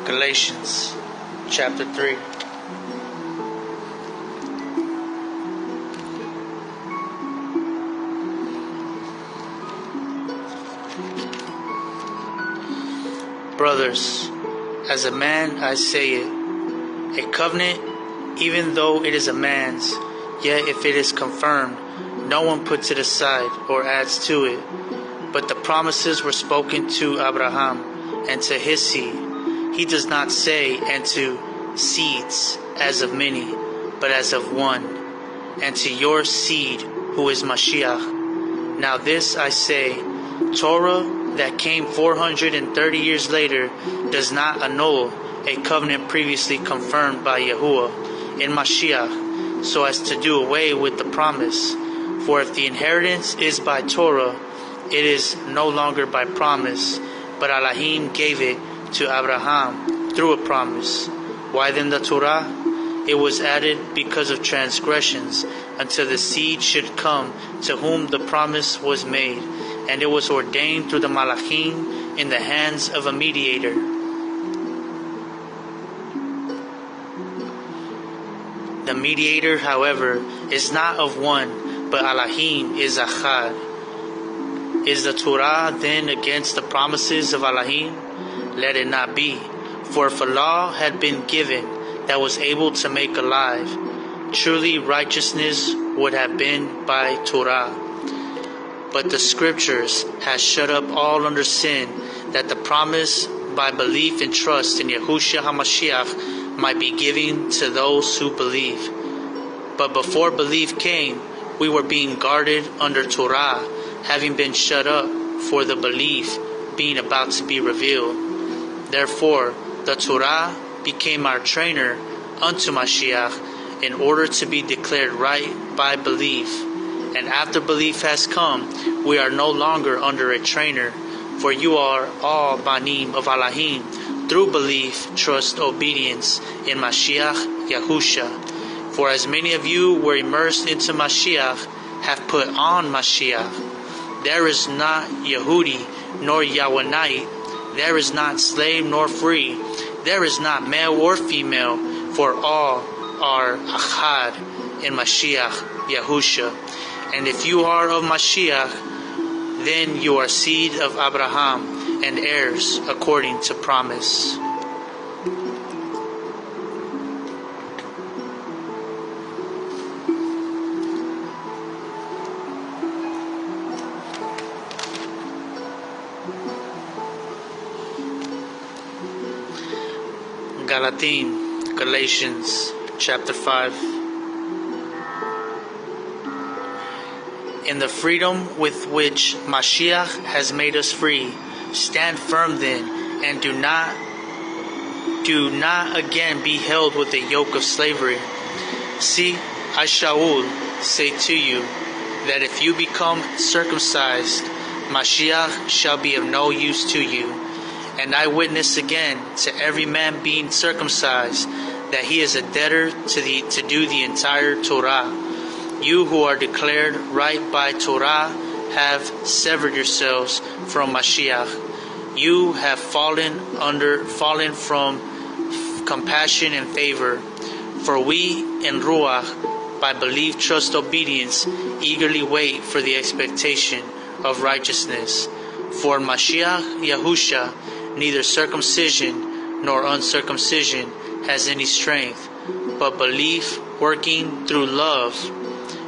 Galatians chapter 3. Brothers, as a man I say it, a covenant, even though it is a man's, yet if it is confirmed, no one puts it aside or adds to it. But the promises were spoken to Abraham and to his seed. He does not say, and to seeds, as of many, but as of one, and to your seed, who is Mashiach. Now this I say, Torah that came 430 years later does not annul a covenant previously confirmed by Yahuwah in Mashiach, so as to do away with the promise. For if the inheritance is by Torah, it is no longer by promise, but ALAHYM gave it to Abraham through a promise. Why then the Torah? It was added because of transgressions, until the seed should come to whom the promise was made, and it was ordained through the Malachim in the hands of a mediator. The mediator, however, is not of one, but ALAHYM is Achad. Is the Torah then against the promises of ALAHYM? Let it not be. For if a law had been given that was able to make alive, truly righteousness would have been by Torah. But the Scriptures has shut up all under sin, that the promise by belief and trust in YAHUSHA HaMashiach might be given to those who believe. But before belief came, we were being guarded under Torah, having been shut up for the belief being about to be revealed. Therefore, the Torah became our trainer unto Mashiach in order to be declared right by belief. And after belief has come, we are no longer under a trainer, for you are all banim of ALAHYM through belief, trust, obedience in Mashiach Yahusha. For as many of you were immersed into Mashiach, have put on Mashiach. There is not Yehudi nor Yawanite, there is not slave nor free, there is not male or female, for all are Achad in Mashiach Yahusha. And if you are of Mashiach, then you are seed of Abraham and heirs according to promise. Galatians chapter 5. In the freedom with which Mashiach has made us free, stand firm then, and do not again be held with the yoke of slavery. See, I Shaul say to you, that if you become circumcised, Mashiach shall be of no use to you. And I witness again to every man being circumcised, that he is a debtor to do the entire Torah. You who are declared right by Torah have severed yourselves from Mashiach. You have fallen from compassion and favor. For we in Ruach, by belief, trust, obedience, eagerly wait for the expectation of righteousness. For Mashiach Yahusha, neither circumcision nor uncircumcision has any strength, but belief working through love.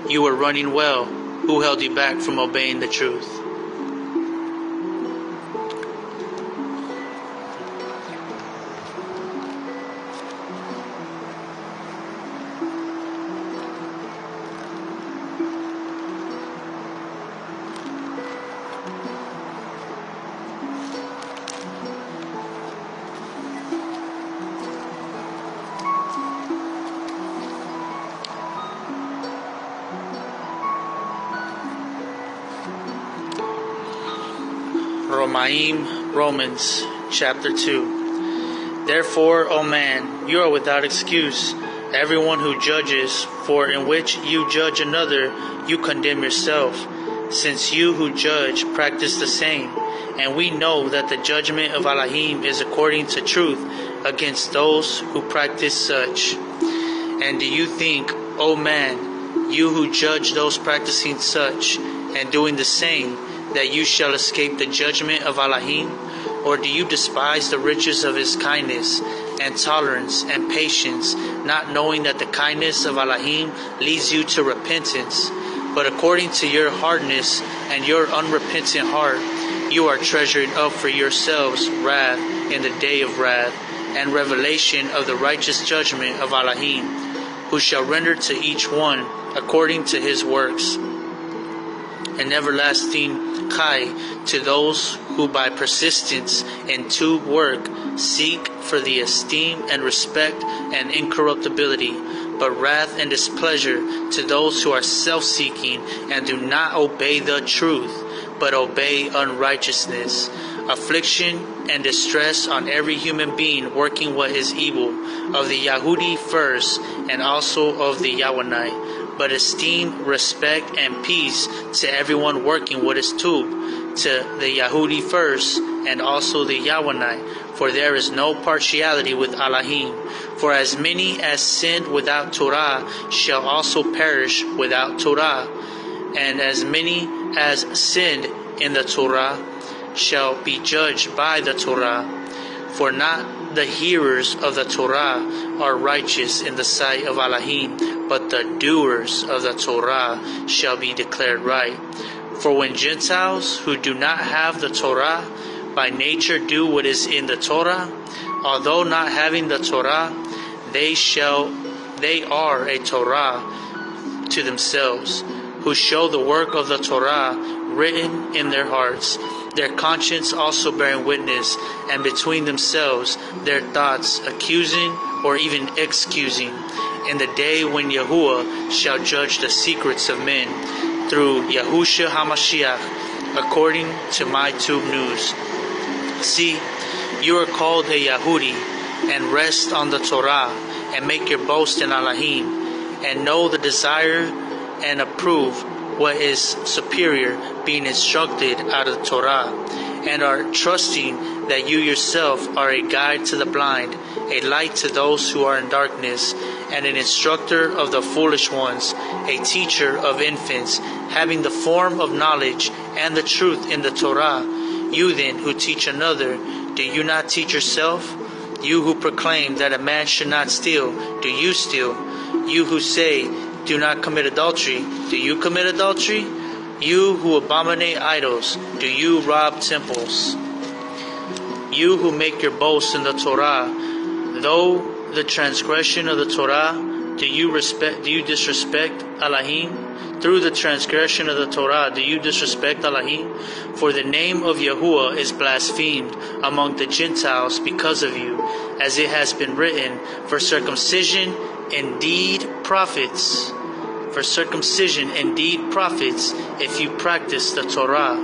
You were running well. Who held you back from obeying the truth? Romans chapter 2. Therefore, O man, you are without excuse, everyone who judges, for in which you judge another, you condemn yourself, since you who judge practice the same, And we know that the judgment of ALAHYM is according to truth against those who practice such. And do you think, O man, you who judge those practicing such and doing the same, that you shall escape the judgment of ALAHYM? Or do you despise the riches of his kindness and tolerance and patience, not knowing that the kindness of ALAHYM leads you to repentance? But according to your hardness and your unrepentant heart, you are treasuring up for yourselves wrath in the day of wrath, and revelation of the righteous judgment of ALAHYM, who shall render to each one according to his works. An everlasting chai to those who by persistence in true work seek for the esteem and respect and incorruptibility, but wrath and displeasure to those who are self-seeking and do not obey the truth, but obey unrighteousness. Affliction and distress on every human being working what is evil, of the Yahudi first, and also of the Yawanite. But esteem, respect, and peace to everyone working what is tub, to the Yahudi first, and also the Yawanite. For there is no partiality with ALAHYM. For as many as sinned without Turah shall also perish without Turah, and as many as sinned in the Turah shall be judged by the Turah. For not the hearers of the Turah are righteous in the sight of ALAHYM, but the doers of the Turah shall be declared right. For when Gentiles who do not have the Torah by nature do what is in the Torah, although not having the Torah, they are a Torah to themselves, who show the work of the Torah written in their hearts, their conscience also bearing witness, and between themselves their thoughts accusing or even excusing, in the day when Yahuwah shall judge the secrets of men, through YAHUSHA HaMashiach, according to my tube news. See, you are called a Yahudi, and rest on the Torah, and make your boast in ALAHYM, and know the desire and approve what is superior, being instructed out of the Torah, and are trusting that you yourself are a guide to the blind, a light to those who are in darkness, and an instructor of the foolish ones, a teacher of infants, having the form of knowledge and the truth in the Torah. You then who teach another, do you not teach yourself? You who proclaim that a man should not steal, do you steal? You who say, do not commit adultery, do you commit adultery? You who abominate idols, do you rob temples? You who make your boast in the Torah, though the transgression of the Torah, do you disrespect ALAHYM? Through the transgression of the Torah, do you disrespect ALAHYM? For the name of Yahuwah is blasphemed among the Gentiles because of you, as it has been written, for circumcision indeed profits. For circumcision indeed profits if you practice the Torah.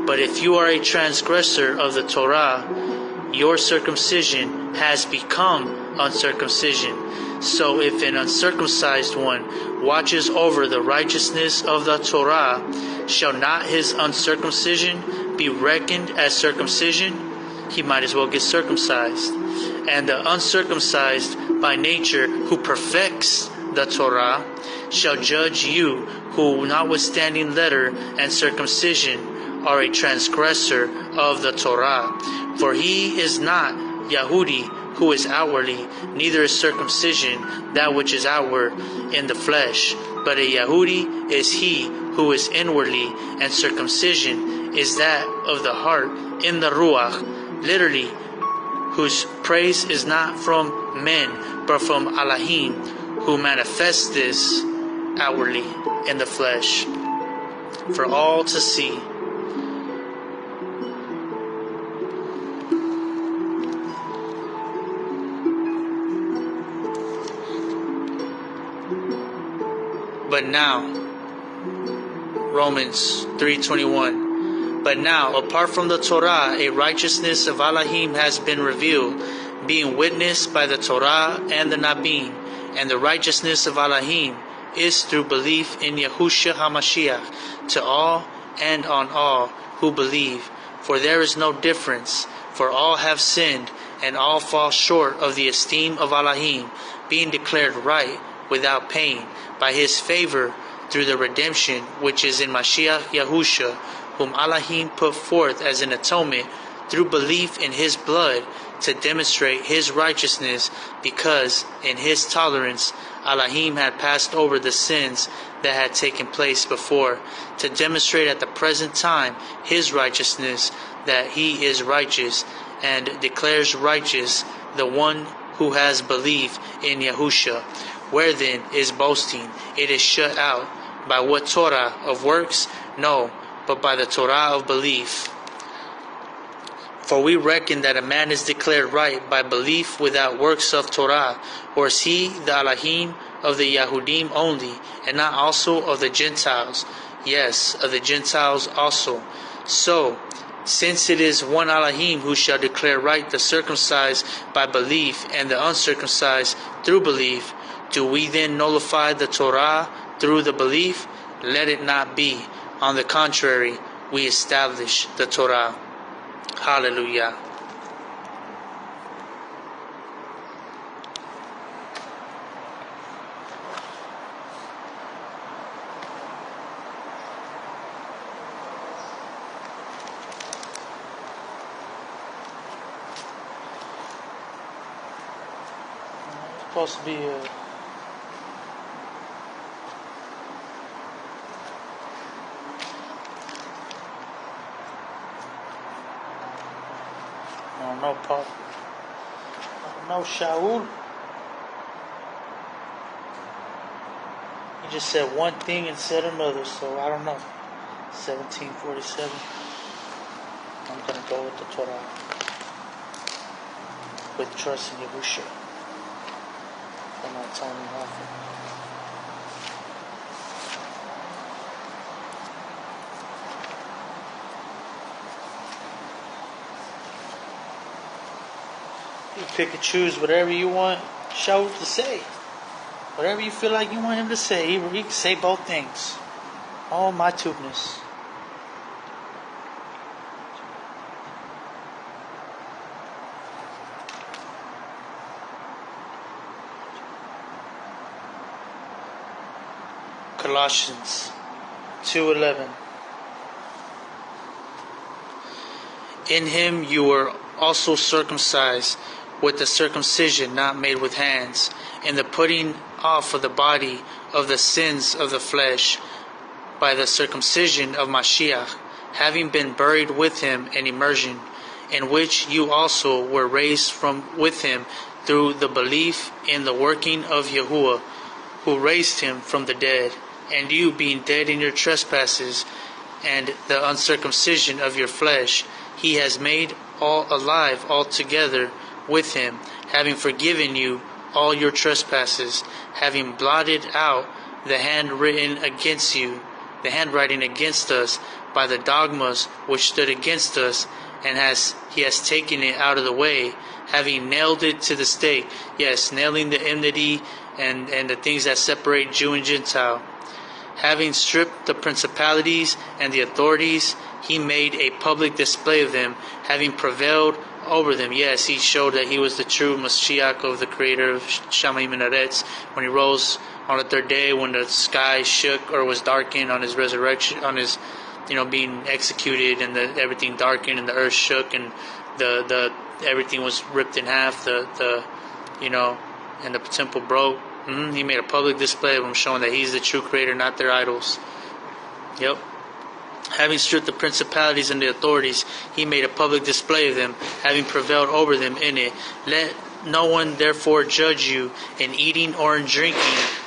But if you are a transgressor of the Torah, your circumcision has become uncircumcision. So if an uncircumcised one watches over the righteousness of the Torah, shall not his uncircumcision be reckoned as circumcision? He might as well get circumcised. And the uncircumcised by nature who perfects the Torah shall judge you, who notwithstanding letter and circumcision are a transgressor of the Torah. For he is not Yahudi who is outwardly, neither is circumcision that which is outward in the flesh, but a Yahudi is he who is inwardly, and circumcision is that of the heart in the Ruach, literally, whose praise is not from men, but from ALAHYM, who manifests this outwardly in the flesh, for all to see. But now, Romans 3:21. But now, apart from the Torah, a righteousness of ALAHYM has been revealed, being witnessed by the Torah and the Nabym, and the righteousness of ALAHYM is through belief in YAHUSHA HaMashiach to all and on all who believe. For there is no difference, for all have sinned, and all fall short of the esteem of ALAHYM, being declared right without pain, by his favor, through the redemption which is in Mashiach YAHUSHA, whom ALAHYM put forth as an atonement through belief in his blood, to demonstrate his righteousness, because in his tolerance ALAHYM had passed over the sins that had taken place before, to demonstrate at the present time his righteousness, that he is righteous, and declares righteous the one who has belief in Yahusha. Where then is boasting? It is shut out. By what Torah of works? No, but by the Torah of belief. For we reckon that a man is declared right by belief without works of Torah, or is he the ALAHYM of the Yahudim only, and not also of the Gentiles? Yes, of the Gentiles also. So, since it is one ALAHYM who shall declare right the circumcised by belief, and the uncircumcised through belief, do we then nullify the Torah through the belief? Let it not be. On the contrary, we establish the Torah. Hallelujah. It's supposed to be a no, Paul. No, Shaul. He just said one thing and said another, so I don't know. 1747. I'm going to go with the Torah. With trust in Yahusha. I'm not telling you nothing. You pick and choose whatever you want Shaul to say. Whatever you feel like you want him to say. He can say both things. Oh, my tubeness. Colossians 2:11. In him you were also circumcised with the circumcision not made with hands, in the putting off of the body of the sins of the flesh, by the circumcision of Mashiach, having been buried with him in immersion, in which you also were raised from with him through the belief in the working of Yahuwah, who raised him from the dead, and you being dead in your trespasses and the uncircumcision of your flesh, he has made all alive altogether with him, having forgiven you all your trespasses, having blotted out the handwriting against us by the dogmas which stood against us, and he has taken it out of the way, having nailed it to the stake. Yes, nailing the enmity and the things that separate Jew and Gentile. Having stripped the principalities and the authorities, he made a public display of them, having prevailed over them. Yes, he showed that he was the true Mashiach of the creator of Shamayim and Aretz, when he rose on the third day, when the sky shook or was darkened on his resurrection, on his being executed, and everything darkened and the earth shook and the everything was ripped in half, and the temple broke. He made a public display of them, showing that he's the true creator, not their idols. Yep. Having stripped the principalities and the authorities, he made a public display of them, having prevailed over them in it. Let no one therefore judge you in eating or in drinking,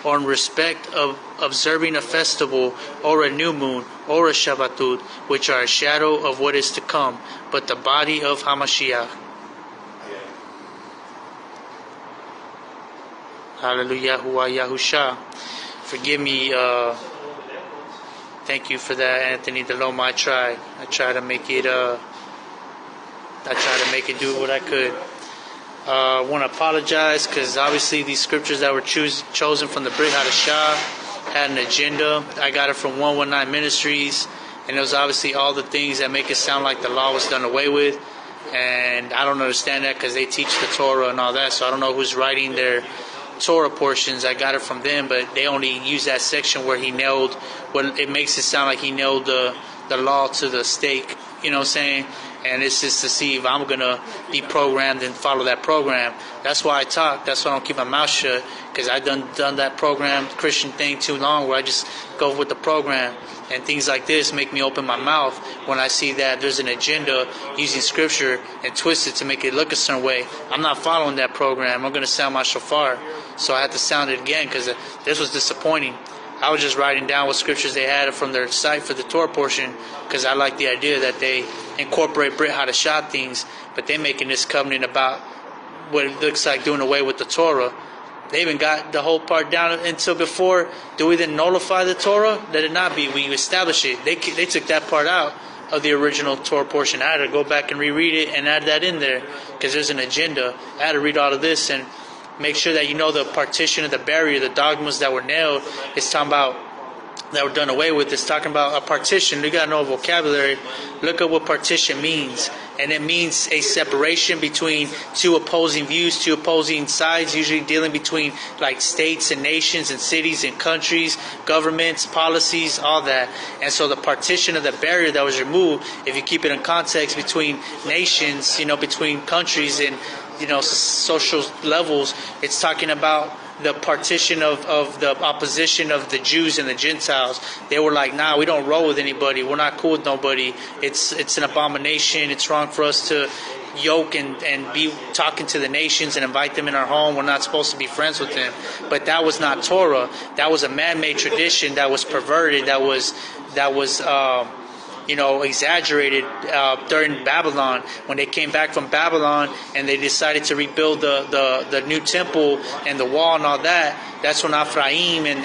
or in respect of observing a festival, or a new moon, or a Shabbatut, which are a shadow of what is to come, but the body of Hamashiach. Hallelujah, YAHUSHA. Forgive me. Thank you for that, Anthony DeLoma. I tried to make it. Do what I could. I want to apologize because obviously these scriptures that were chosen from the Bryt had an agenda. I got it from 119 Ministries, And it was obviously all the things that make it sound like the law was done away with. And I don't understand that because they teach the Torah and all that. So I don't know who's writing their Torah portions. I got it from them, but they only use that section where he nailed, what it makes it sound like he nailed the law to the stake. You know what I'm saying? And it's just to see if I'm going to be programmed and follow that program. That's why I talk. That's why I don't keep my mouth shut, because I done that program Christian thing too long where I just go with the program. And things like this make me open my mouth when I see that there's an agenda using scripture and twist it to make it look a certain way. I'm not following that program. I'm going to sound my shofar. So I had to sound it again because this was disappointing. I was just writing down what scriptures they had from their site for the Torah portion because I like the idea that they incorporate Bryt Hadashah things, but they're making this covenant about what it looks like doing away with the Torah. They even got the whole part down until before, do we then nullify the Torah? Let it not be. We establish it. They took that part out of the original Torah portion. I had to go back and reread it and add that in there because there's an agenda. I had to read all of this and make sure that you know the partition of the barrier, the dogmas that were nailed. It's talking about that were done away with. It's talking about a partition. You got to know vocabulary. Look at what partition means. And it means a separation between two opposing views, two opposing sides, usually dealing between like states and nations and cities and countries, governments, policies, all that. And so the partition of the barrier that was removed, if you keep it in context between nations, between countries and, social levels, it's talking about the partition of the opposition of the Jews and the Gentiles. They were like, nah, we don't roll with anybody. We're not cool with nobody. It's an abomination. It's wrong for us to yoke and be talking to the nations and invite them in our home. We're not supposed to be friends with them. But that was not Torah. That was a man-made tradition that was perverted, that was exaggerated during Babylon, when they came back from Babylon and they decided to rebuild the new temple and the wall and all that. That's when Ephraim and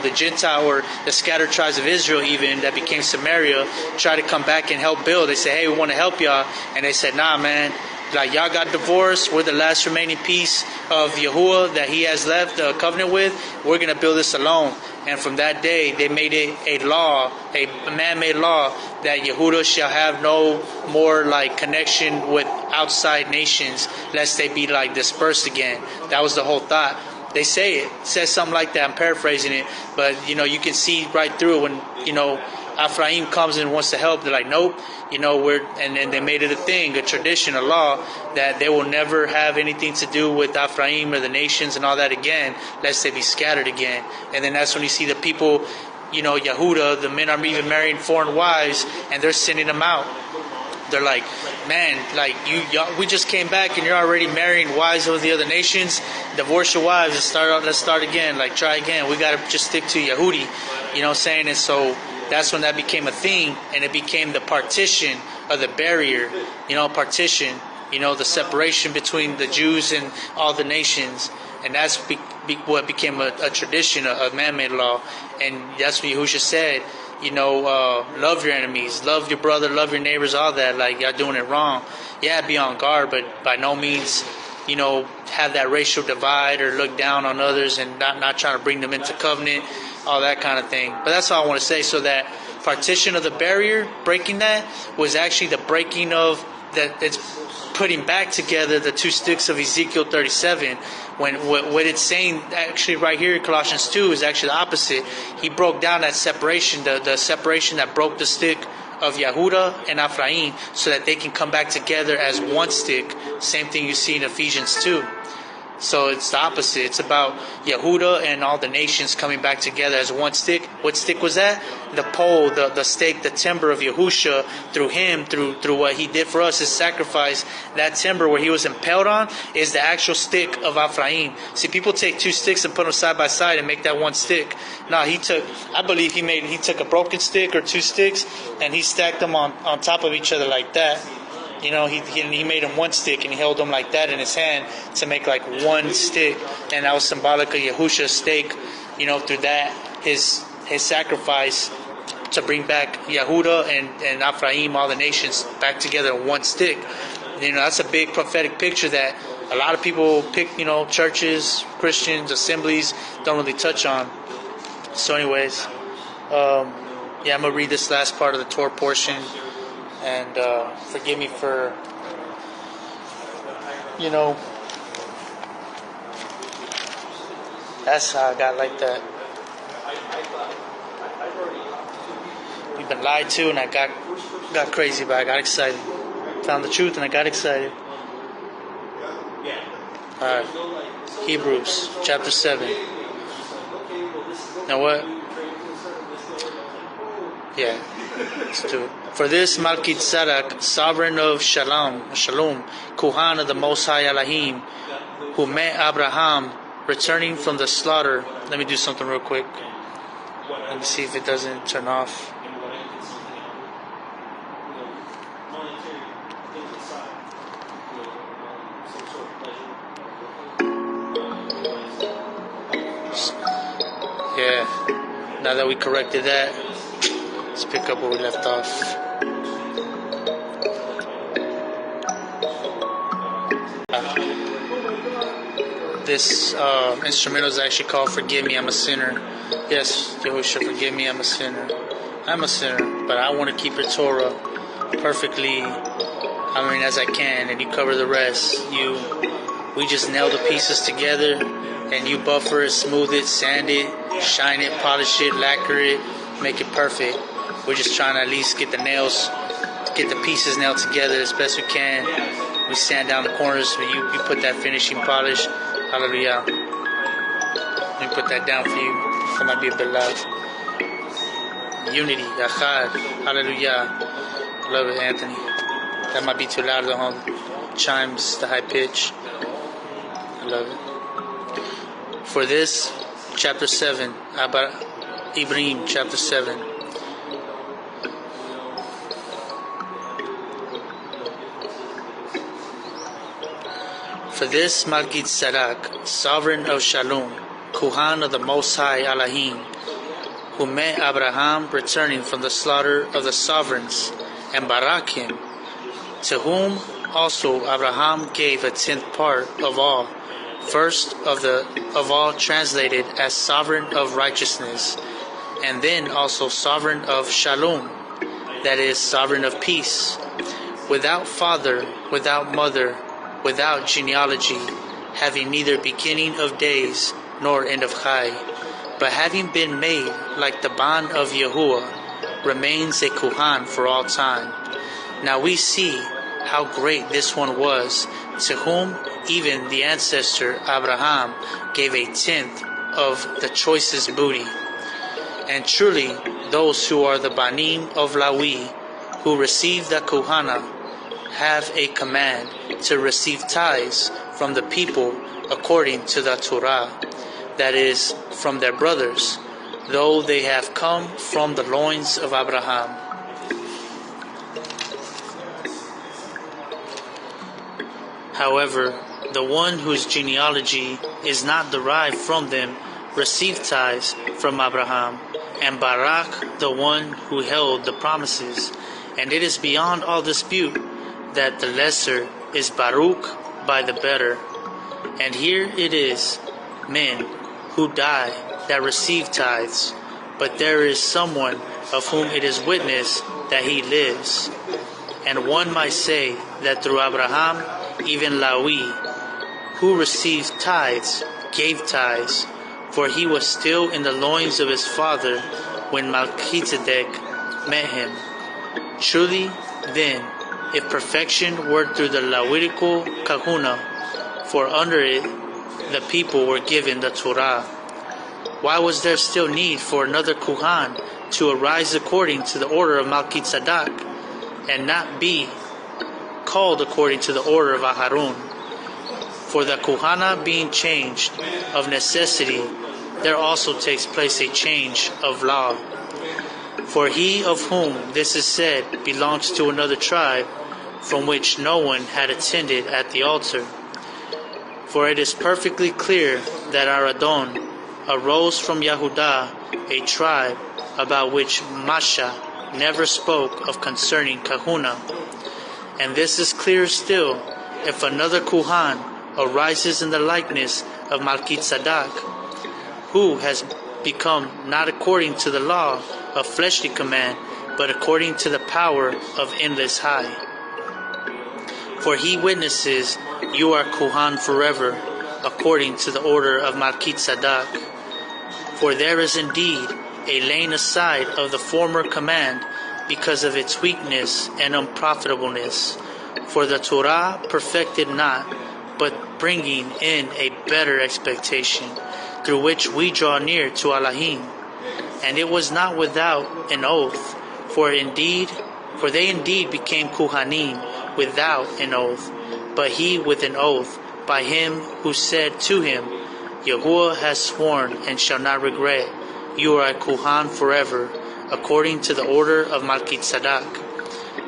the Gentile or the scattered tribes of Israel, even that became Samaria, tried to come back and help build. They said, hey, we want to help y'all. And they said, nah, man. Like, y'all got divorced. We're the last remaining piece of Yahuwah that he has left a covenant with. We're going to build this alone. And from that day, they made it a law, a man-made law, that Yahudah shall have no more connection with outside nations, lest they be dispersed again. That was the whole thought. They say it says something like that. I'm paraphrasing it, but you can see right through it when Ephraim comes and wants to help. They're like, nope. And they made it a thing, a tradition, a law, that they will never have anything to do with Ephraim or the nations and all that again, lest they be scattered again. And then that's when you see the people, Yahudah, the men are even marrying foreign wives, and they're sending them out. They're like, man, we just came back and you're already marrying wives of the other nations. Divorce your wives and let's start again. Try again. We got to just stick to Yehudi. You know what I'm saying? And so that's when that became a thing, and it became the partition of the barrier, partition, the separation between the Jews and all the nations. And that's what became a tradition, a man-made law. And that's what Yahusha said, love your enemies, love your brother, love your neighbors, all that. Y'all doing it wrong. Yeah, be on guard, but by no means, have that racial divide or look down on others and not trying to bring them into covenant, all that kind of thing. But that's all I want to say. So that partition of the barrier, breaking that, was actually the breaking of that. It's putting back together the two sticks of Ezekiel 37. When what it's saying actually right here in Colossians 2 is actually the opposite. He broke down that separation, the separation that broke the stick of Yahudah and Ephraim, so that they can come back together as one stick. Same thing you see in Ephesians 2. So it's the opposite. It's about Yahudah and all the nations coming back together as one stick. What stick was that? The pole, the stake, the timber of Yahusha, through him, through what he did for us, his sacrifice. That timber where he was impaled on is the actual stick of Ephraim. See, people take two sticks and put them side by side and make that one stick. No, he took a broken stick or two sticks and he stacked them on top of each other like that. He made him one stick and he held them like that in his hand to make one stick, and that was symbolic of Yahusha's stake. Through that his sacrifice to bring back Yahudah and Ephraim, all the nations, back together in one stick. That's a big prophetic picture that a lot of people pick. Churches, Christians, assemblies don't really touch on. So, anyways. I'm going to read this last part of the Torah portion. And forgive me for, that's how I got like that. We've been lied to, and I got crazy, but I got excited. Found the truth, and I got excited. Alright. Hebrews, chapter 7. Now what? Yeah, let's do it. For this Melchizedek, sovereign of Shalom, Kohan of the Most High ALAHYM, who met Abraham returning from the slaughter. Let me do something real quick. Let me see if it doesn't turn off. Yeah, now that we corrected that, let's pick up where we left off. This instrumental is actually called Forgive Me, I'm a Sinner. Yes, YAHUSHA, forgive me, I'm a sinner. I'm a sinner, but I want to keep your Torah perfectly, as I can, and you cover the rest. We just nail the pieces together, and you buffer it, smooth it, sand it, shine it, polish it, lacquer it, make it perfect. We're just trying to at least get the pieces nailed together as best we can. We sand down the corners, so you put that finishing polish. Hallelujah. Let me put that down for you. That might be a bit loud. Unity, Yahad. Hallelujah. I love it, Anthony. That might be too loud, the home chimes, the high pitch. I love it. For this, chapter 7, Ibrahim, chapter 7. For this Melchizedek, sovereign of Shalom, Kohan of the Most High ALAHYM, who met Abraham returning from the slaughter of the sovereigns, and barak him, to whom also Abraham gave a 10th part of all, first of all translated as sovereign of righteousness, and then also sovereign of Shalom, that is, sovereign of peace, without father, without mother, without genealogy, having neither beginning of days nor end of chai, but having been made like the bond of Yahuwah, remains a Kohan for all time. Now we see how great this one was, to whom even the ancestor Abraham gave a 10th of the choicest booty. And truly, those who are the Banim of Lawi, who receive the Kohana, have a command to receive tithes from the people according to the Turah, that is, from their brothers, though they have come from the loins of Abraham. However, the one whose genealogy is not derived from them received tithes from Abraham, and Barak the one who held the promises. And it is beyond all dispute that the lesser is Baruch by the better. And here it is, men who die that receive tithes, but there is someone of whom it is witness that he lives. And one might say that through Abraham, even Lawi, who received tithes, gave tithes, for he was still in the loins of his father when Melchizedek met him. Truly, then, if perfection were through the Levitical kahuna, for under it the people were given the Torah, why was there still need for another Kohan to arise according to the order of Melchizedek, and not be called according to the order of Aharon? For the Kohana being changed of necessity, there also takes place a change of law. For he of whom this is said belongs to another tribe, from which no one had attended at the altar. For it is perfectly clear that our Adon arose from Yehudah, a tribe about which Masha never spoke of concerning Kahuna. And this is clearer still, if another Kohan arises in the likeness of Melchizedek, who has become not according to the law, a fleshly command, but according to the power of endless high. For he witnesses, you are Kohan forever, according to the order of Melchizedek. For there is indeed a laying aside of the former command, because of its weakness and unprofitableness. For the Turah perfected not, but bringing in a better expectation, through which we draw near to ALAHYM. And it was not without an oath, for they indeed became Kohanim without an oath, but he with an oath, by him who said to him, Yahuwah has sworn and shall not regret, you are a Kohan forever, according to the order of Melchizedek.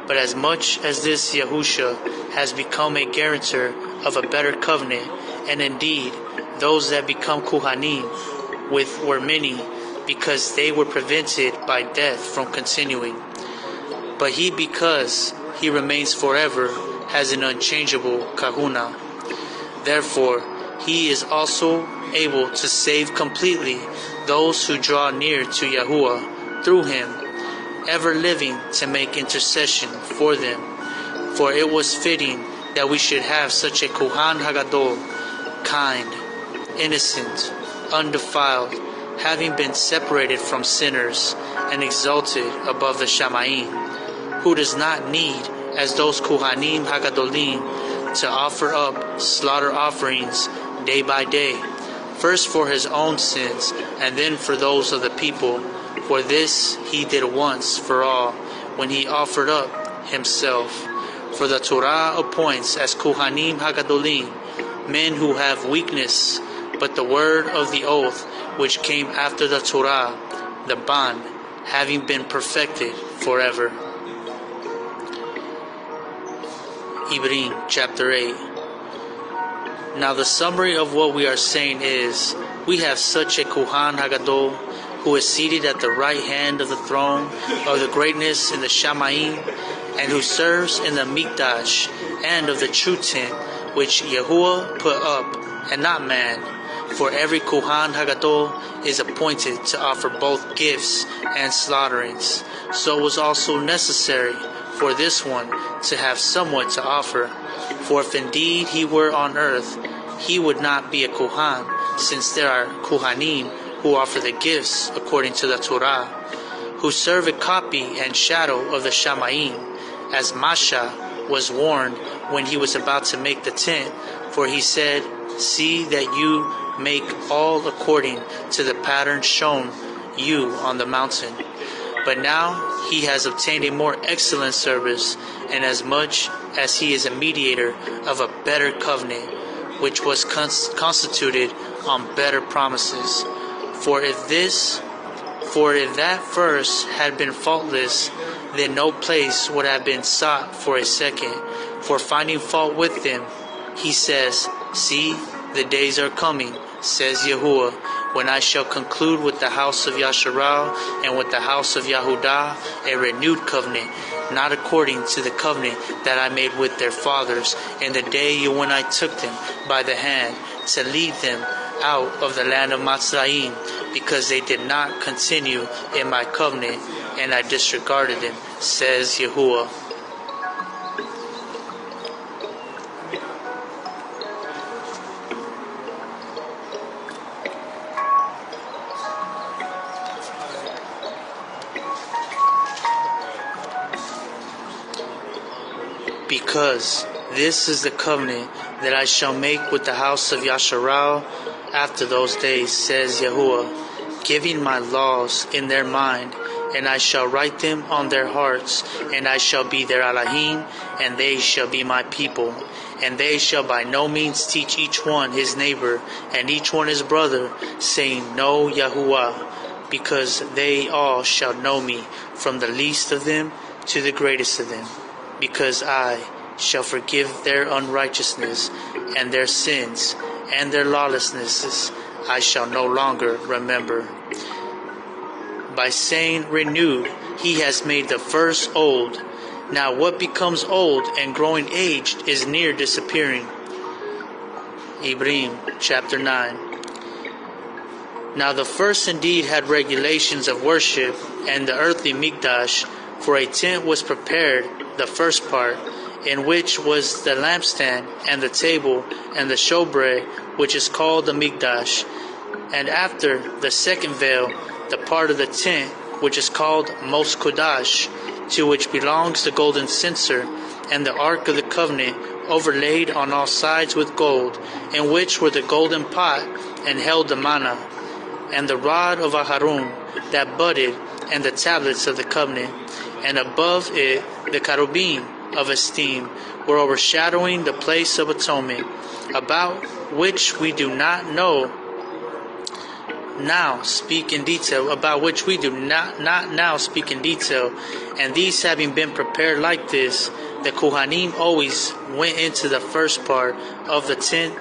But as much as this YAHUSHA has become a guarantor of a better covenant, and indeed those that become Kohanim were many, because they were prevented by death from continuing. But he, because he remains forever, has an unchangeable kahuna. Therefore, he is also able to save completely those who draw near to Yahuwah through him, ever living to make intercession for them. For it was fitting that we should have such a Kohan Hagadol, kind, innocent, undefiled, having been separated from sinners and exalted above the Shamayim, who does not need, as those Kohanim Hagadolim, to offer up slaughter offerings day by day, first for his own sins and then for those of the people. For this he did once for all, when he offered up himself. For the Torah appoints as Kohanim Hagadolim men who have weakness, but the word of the oath which came after the Torah, the bond, having been perfected forever. Ibrim, chapter 8. Now the summary of what we are saying is, we have such a Kohan Hagadol, who is seated at the right hand of the throne of the greatness in the Shamayim, and who serves in the Mikdash and of the true tent, which Yahuwah put up, and not man. For every Kohan Hagadol is appointed to offer both gifts and slaughterings. So it was also necessary for this one to have somewhat to offer. For if indeed he were on earth, he would not be a Kohan, since there are Kohanim who offer the gifts according to the Torah, who serve a copy and shadow of the Shamayim, as Masha was warned when he was about to make the tent. For he said, see that you make all according to the pattern shown you on the mountain. But now he has obtained a more excellent service, and as much as he is a mediator of a better covenant, which was constituted on better promises. For if that first had been faultless, then no place would have been sought for a second. For finding fault with them, he says, see, the days are coming, says Yahuwah, when I shall conclude with the house of YashaYah and with the house of Yehudah a renewed covenant, not according to the covenant that I made with their fathers in the day when I took them by the hand to lead them out of the land of Natsarym, because they did not continue in my covenant, and I disregarded them, says Yahuwah. Because this is the covenant that I shall make with the house of YashaYah after those days, says Yahuwah, giving my laws in their mind, and I shall write them on their hearts, and I shall be their ALAHYM, and they shall be my people. And they shall by no means teach each one his neighbor, and each one his brother, saying, Know Yahuwah, because they all shall know me, from the least of them to the greatest of them. Because I shall forgive their unrighteousness, and their sins, and their lawlessnesses I shall no longer remember. By saying renewed, he has made the first old. Now what becomes old and growing aged is near disappearing. Ibrim, chapter 9. Now the first indeed had regulations of worship, and the earthly Mikdash, for a tent was prepared, the first part, in which was the lampstand, and the table, and the showbread, which is called the Mikdash. And after the second veil, the part of the tent, which is called Most Qudash, to which belongs the golden censer, and the ark of the covenant, overlaid on all sides with gold, in which were the golden pot, and held the manna, and the rod of Aharon, that budded, and the tablets of the covenant, and above it the cherubim of esteem were overshadowing the place of atonement, about which we do not now speak in detail, and these having been prepared like this, the Kohanim always went into the first part of the tent,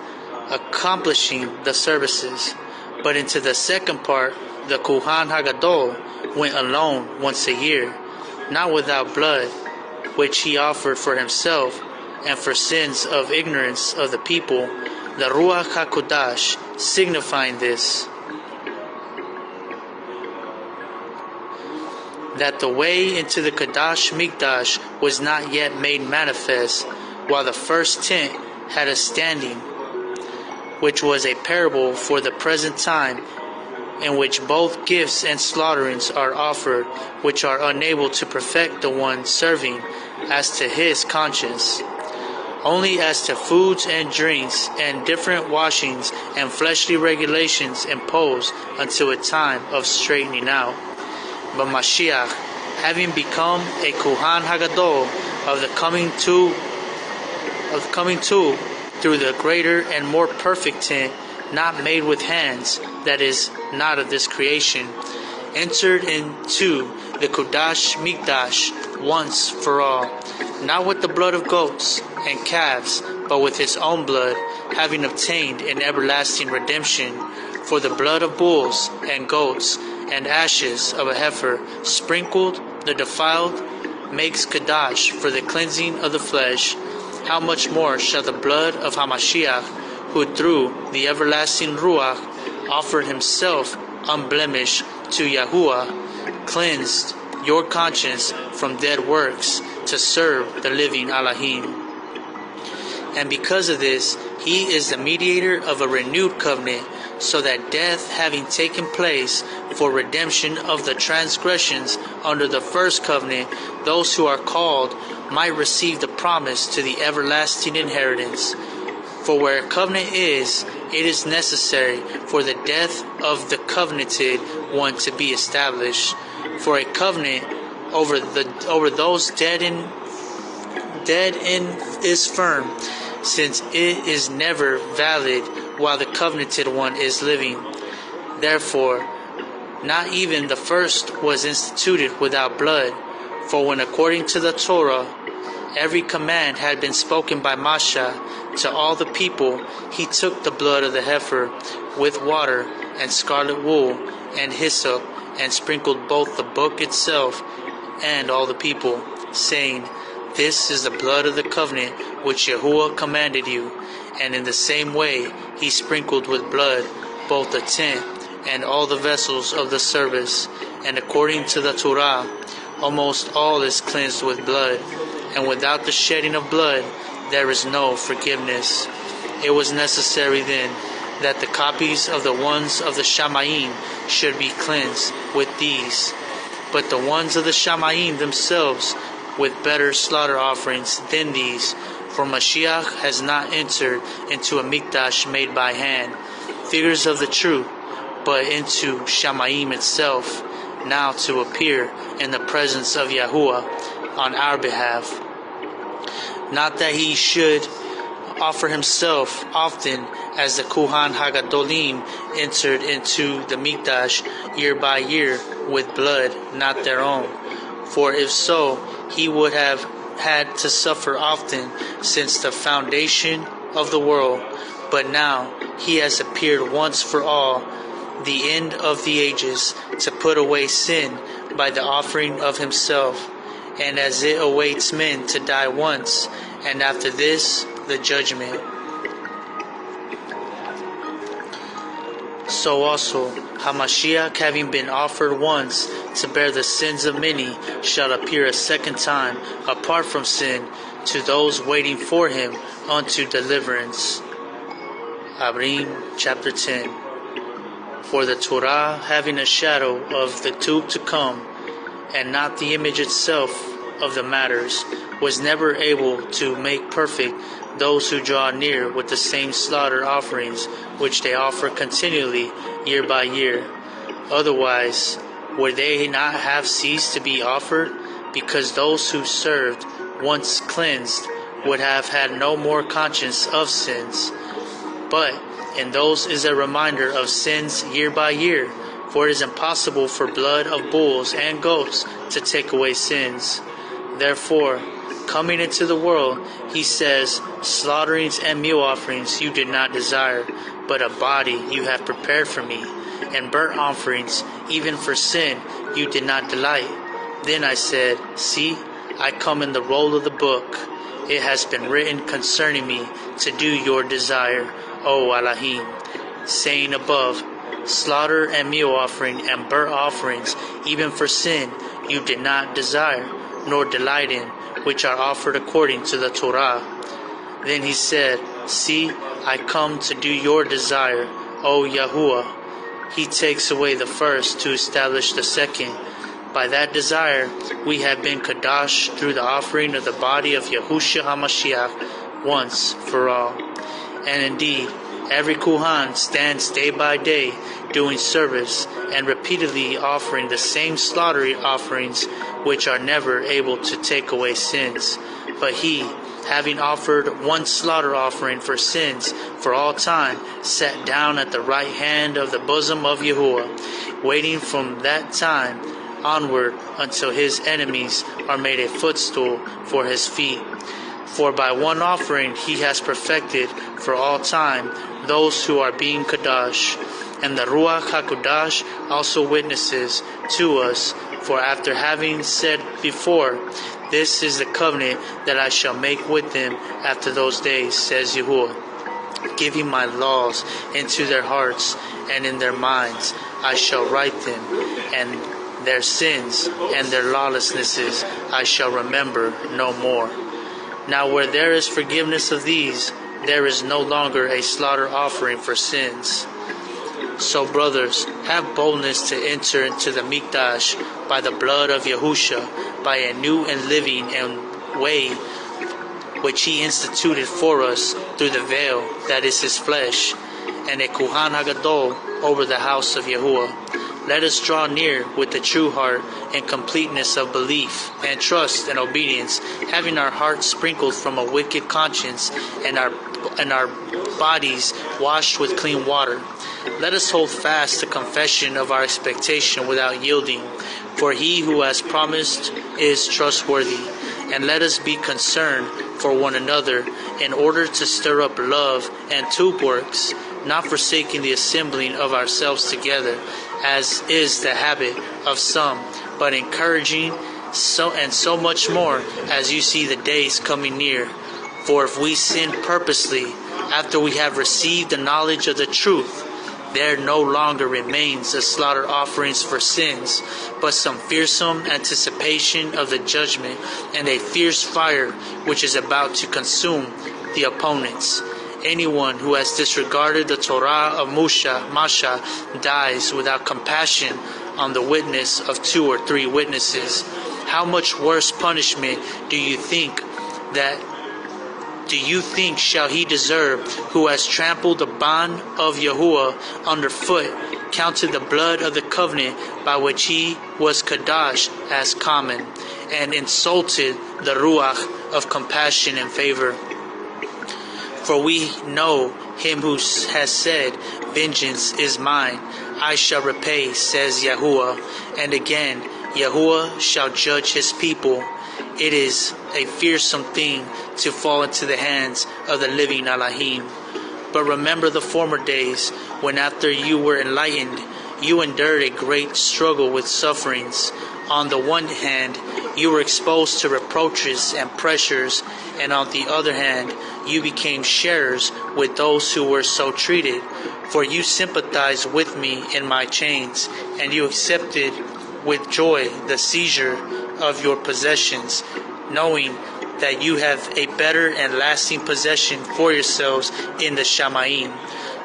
accomplishing the services. But into the second part, the Kohan Hagadol went alone once a year, not without blood, which he offered for himself and for sins of ignorance of the people, the Ruach HaKodash, signifying this, that the way into the Kadash Mikdash was not yet made manifest, while the first tent had a standing, which was a parable for the present time, in which both gifts and slaughterings are offered, which are unable to perfect the one serving as to his conscience. Only as to foods and drinks and different washings and fleshly regulations imposed until a time of straightening out. But Mashiach, having become a Kohan Hagadol of the coming to through the greater and more perfect tent, not made with hands, that is, not of this creation, entered into the Qudash Mikdash once for all, not with the blood of goats and calves, but with his own blood, having obtained an everlasting redemption. For the blood of bulls and goats and ashes of a heifer, sprinkled the defiled, makes Kadash for the cleansing of the flesh. How much more shall the blood of Hamashiach, who through the everlasting Ruach offered himself unblemished to Yahuwah, cleansed your conscience from dead works to serve the living ALAHYM. And because of this, he is the mediator of a renewed covenant, so that death having taken place for redemption of the transgressions under the first covenant, those who are called might receive the promise to the everlasting inheritance. For where a covenant is, it is necessary for the death of the covenanted one to be established. For a covenant over those dead in is firm, since it is never valid while the covenanted one is living. Therefore, not even the first was instituted without blood. For when according to the Torah, every command had been spoken by Masha to all the people, he took the blood of the heifer with water and scarlet wool and hyssop, and sprinkled both the book itself and all the people, saying, This is the blood of the covenant which Yahuwah commanded you. And in the same way he sprinkled with blood both the tent and all the vessels of the service. And according to the Turah, almost all is cleansed with blood, and without the shedding of blood there is no forgiveness. It was necessary then that the copies of the ones of the Shamayim should be cleansed with these, but the ones of the Shamayim themselves with better slaughter offerings than these. For Mashiach has not entered into a Mikdash made by hand, figures of the truth, but into Shamayim itself, now to appear in the presence of Yahuwah on our behalf. Not that he should offer himself often, as the Kohan Hagadolim entered into the Mikdash year by year with blood not their own. For if so, he would have had to suffer often since the foundation of the world. But now he has appeared once for all, the end of the ages, to put away sin by the offering of himself. And as it awaits men to die once, and after this the judgment. So also HaMashiach, having been offered once to bear the sins of many, shall appear a second time apart from sin to those waiting for him unto deliverance. Nabym chapter 10. For the Turah, having a shadow of the tube to come, and not the image itself of the matters, was never able to make perfect those who draw near with the same slaughter offerings which they offer continually year by year. Otherwise, would they not have ceased to be offered? Because those who served, once cleansed, would have had no more conscience of sins. But in those is a reminder of sins year by year, for it is impossible for blood of bulls and goats to take away sins. Therefore, coming into the world, he says, slaughterings and meal offerings you did not desire, but a body you have prepared for me, and burnt offerings, even for sin, you did not delight. Then I said, see, I come in the roll of the book. It has been written concerning me to do your desire, O ALAHYM, saying above, slaughter and meal offering and burnt offerings, even for sin, you did not desire, nor delight in, which are offered according to the Turah. Then he said, see, I come to do your desire, O Yahuwah. He takes away the first to establish the second. By that desire, we have been Qudash through the offering of the body of YAHUSHA HaMashiach once for all. And indeed, every Kohan stands day by day doing service and repeatedly offering the same slaughter offerings which are never able to take away sins. But he, having offered one slaughter offering for sins for all time, sat down at the right hand of the bosom of Yahuwah, waiting from that time onward until his enemies are made a footstool for his feet. For by one offering he has perfected for all time those who are being Kadashah. And the Ruach HaKodesh also witnesses to us, for after having said before, this is the covenant that I shall make with them after those days, says Yahuwah, giving my laws into their hearts and in their minds I shall write them, and their sins and their lawlessnesses I shall remember no more. Now where there is forgiveness of these, there is no longer a slaughter offering for sins. So brothers, have boldness to enter into the Mikdash by the blood of Yahusha, by a new and living and way which he instituted for us through the veil that is his flesh, and a Kohan HaGadol over the house of Yahuwah. Let us draw near with the true heart and completeness of belief and trust and obedience, having our hearts sprinkled from a wicked conscience and our bodies washed with clean water. Let us hold fast the confession of our expectation without yielding, for he who has promised is trustworthy. And let us be concerned for one another in order to stir up love and good works, not forsaking the assembling of ourselves together, as is the habit of some, but encouraging so much more as you see the days coming near. For if we sin purposely after we have received the knowledge of the truth, there no longer remains a slaughter offerings for sins, but some fearsome anticipation of the judgment and a fierce fire which is about to consume the opponents. Anyone who has disregarded the Torah of Masha dies without compassion on the witness of 2 or 3 witnesses. How much worse punishment do you think shall he deserve who has trampled the bond of Yahuwah underfoot, counted the blood of the covenant by which he was Qudash as common, and insulted the Ruach of compassion and favor? For we know him who has said, vengeance is mine, I shall repay, says Yahuwah. And again, Yahuwah shall judge his people. It is a fearsome thing to fall into the hands of the living ALAHYM. But remember the former days, when after you were enlightened, you endured a great struggle with sufferings. On the one hand, you were exposed to reproaches and pressures, and on the other hand, you became sharers with those who were so treated, for you sympathized with me in my chains, and you accepted with joy the seizure of your possessions, knowing that you have a better and lasting possession for yourselves in the Shamayim.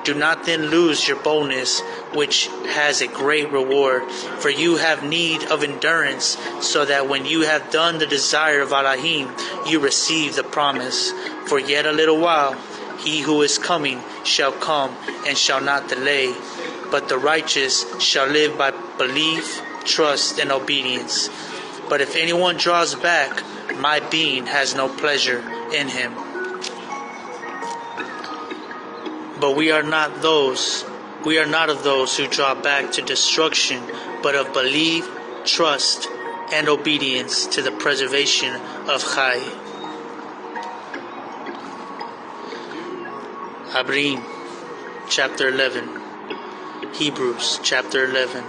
Do not then lose your boldness, which has a great reward, for you have need of endurance, so that when you have done the desire of ALAHYM, you receive the promise. For yet a little while, he who is coming shall come and shall not delay, but the righteous shall live by belief, trust, and obedience. But if anyone draws back, my being has no pleasure in him. But we are not of those who draw back to destruction, but of belief, trust, and obedience to the preservation of Chai. Abrim, chapter 11. Hebrews, chapter 11.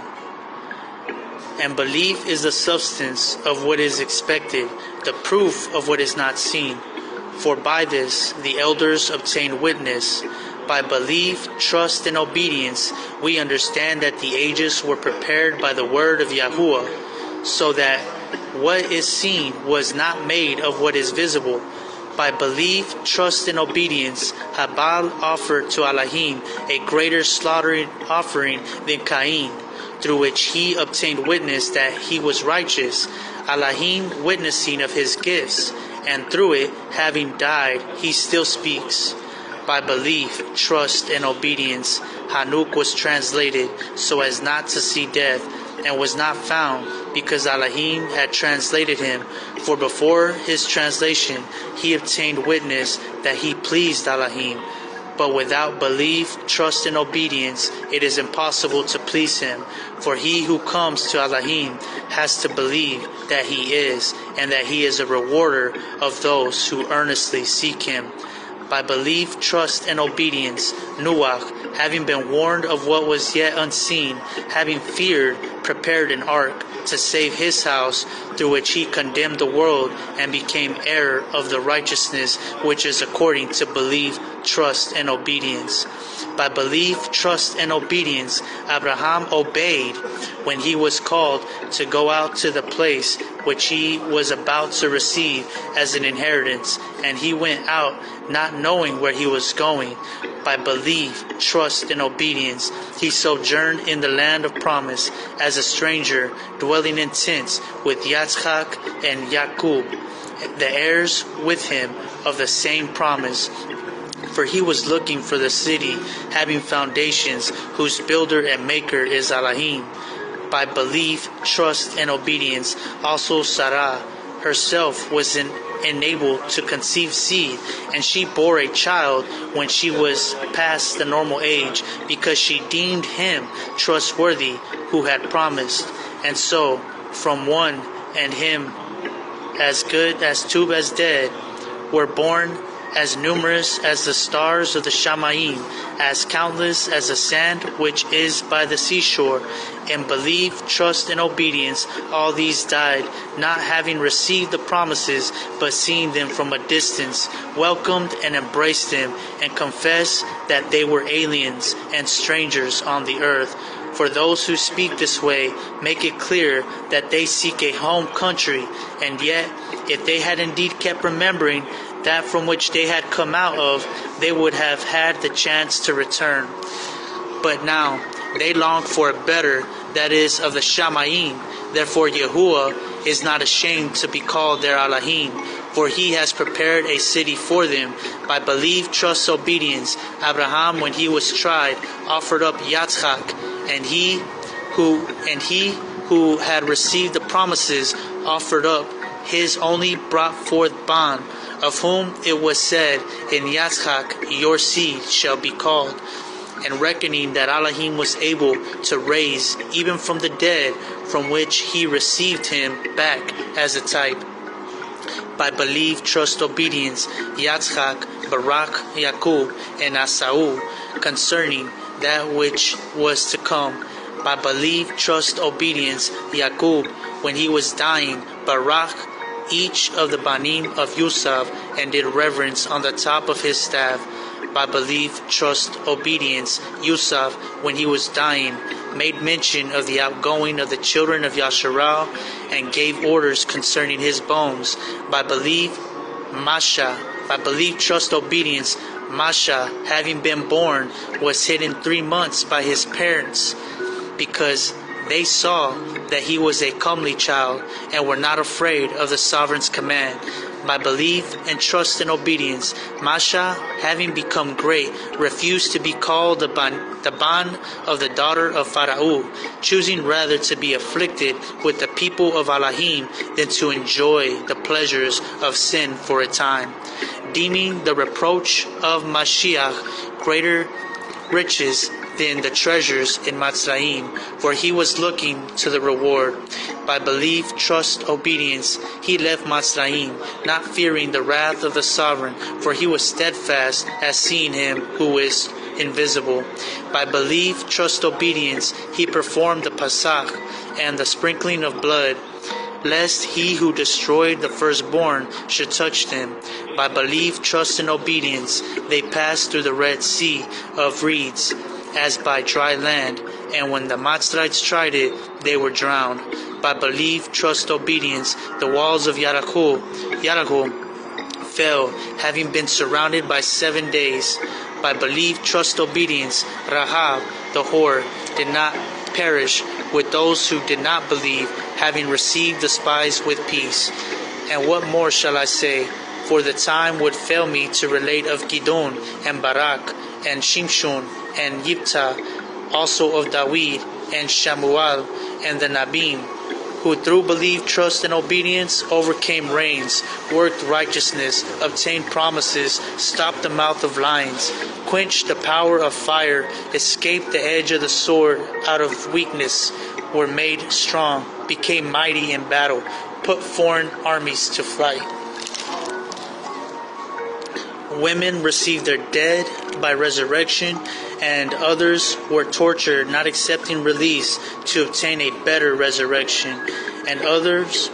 And belief is the substance of what is expected, the proof of what is not seen. For by this the elders obtained witness. By belief, trust, and obedience, we understand that the ages were prepared by the word of Yahuwah, so that what is seen was not made of what is visible. By belief, trust, and obedience, Habal offered to ALAHYM a greater slaughtering offering than Cain, through which he obtained witness that he was righteous, ALAHYM witnessing of his gifts, and through it, having died, he still speaks. By belief, trust, and obedience, Hanuk was translated so as not to see death, and was not found, because ALAHYM had translated him. For before his translation, he obtained witness that he pleased ALAHYM. But without belief, trust, and obedience, it is impossible to please him. For he who comes to ALAHYM has to believe that he is, and that he is a rewarder of those who earnestly seek him. By belief, trust, and obedience, Noach, having been warned of what was yet unseen, having feared, prepared an ark to save his house, through which he condemned the world and became heir of the righteousness which is according to belief, trust, and obedience. By belief, trust, and obedience, Abraham obeyed when he was called to go out to the place which he was about to receive as an inheritance, and he went out not knowing where he was going. By belief, trust, and obedience, he sojourned in the land of promise as a stranger, dwelling in tents with Yitzchak and Jacob, the heirs with him of the same promise. For he was looking for the city having foundations, whose builder and maker is ALAHYM. By belief, trust, and obedience, also Sarah herself was enabled to conceive seed, and she bore a child when she was past the normal age, because she deemed him trustworthy who had promised. And so, from one and him as good as two as dead, were born as numerous as the stars of the Shamayim, as countless as the sand which is by the seashore. In belief, trust, and obedience, all these died, not having received the promises, but seeing them from a distance, welcomed and embraced them, and confessed that they were aliens and strangers on the earth. For those who speak this way make it clear that they seek a home country, and yet, if they had indeed kept remembering that from which they had come out of, they would have had the chance to return. But now they long for a better, that is, of the Shamayim. Therefore Yahuwah is not ashamed to be called their ALAHYM, for he has prepared a city for them. By belief, trust, obedience, Abraham, when he was tried, offered up Yitzchak, and he who had received the promises offered up his only brought forth Ban, of whom it was said, in Yitzchak your seed shall be called. And reckoning that ALAHYM was able to raise even from the dead, from which he received him back as a type. By belief, trust, obedience, Yitzchak, Barak, Jacob, and Esau, concerning that which was to come. By belief, trust, obedience, Jacob, when he was dying, Barak each of the Banim of Yusuf, and did reverence on the top of his staff. by belief, trust, obedience, Yusuf, when he was dying, made mention of the outgoing of the children of YashaYah and gave orders concerning his bones. By belief, trust, obedience, Masha, having been born, was hidden 3 months by his parents, because they saw that he was a comely child and were not afraid of the sovereign's command. By belief and trust and obedience, Masha, having become great, refused to be called the ban of the daughter of Pharaoh, choosing rather to be afflicted with the people of ALAHYM than to enjoy the pleasures of sin for a time, deeming the reproach of Mashiach greater riches than the treasures in Natsarym, for he was looking to the reward. By belief, trust, obedience, he left Natsarym, not fearing the wrath of the sovereign, for he was steadfast as seeing him who is invisible. By belief, trust, obedience, he performed the Pasach and the sprinkling of blood, lest he who destroyed the firstborn should touch them. By belief, trust, and obedience, they passed through the Red Sea of reeds, as by dry land, and when the Matzrites tried it, they were drowned. By belief, trust, obedience, the walls of Yericho fell, having been surrounded by 7 days. By belief, trust, obedience, Rahab, the whore, did not perish with those who did not believe, having received the spies with peace. And what more shall I say? For the time would fail me to relate of Gidon and Barak and Shimshon and Yiptah, also of David and Shamuel and the Nabym, who through belief, trust, and obedience overcame reigns, worked righteousness, obtained promises, stopped the mouth of lions, quenched the power of fire, escaped the edge of the sword, out of weakness were made strong, became mighty in battle, put foreign armies to flight. Women received their dead by resurrection, and others were tortured, not accepting release to obtain a better resurrection. And others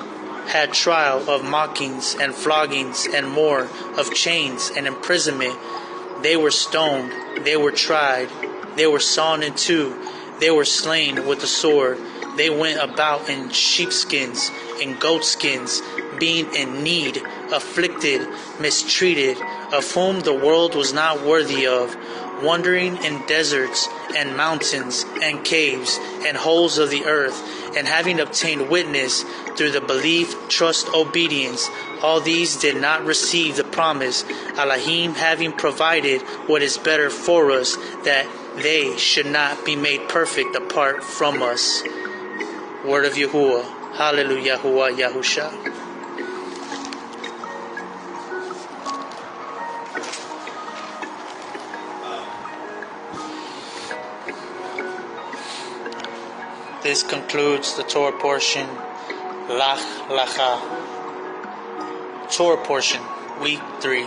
had trial of mockings and floggings, and more of chains and imprisonment. They were stoned, they were tried, they were sawn in two, they were slain with the sword. They went about in sheepskins and goatskins, being in need, afflicted, mistreated, of whom the world was not worthy of, wandering in deserts and mountains and caves and holes of the earth, and having obtained witness through the belief, trust, obedience, all these did not receive the promise, ALAHYM having provided what is better for us, that they should not be made perfect apart from us. Word of Yahuwah. Hallelujah, YAHUSHA. This concludes the Torah portion, Laka. Torah portion, week 3.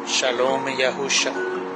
Shalom, Yahusha.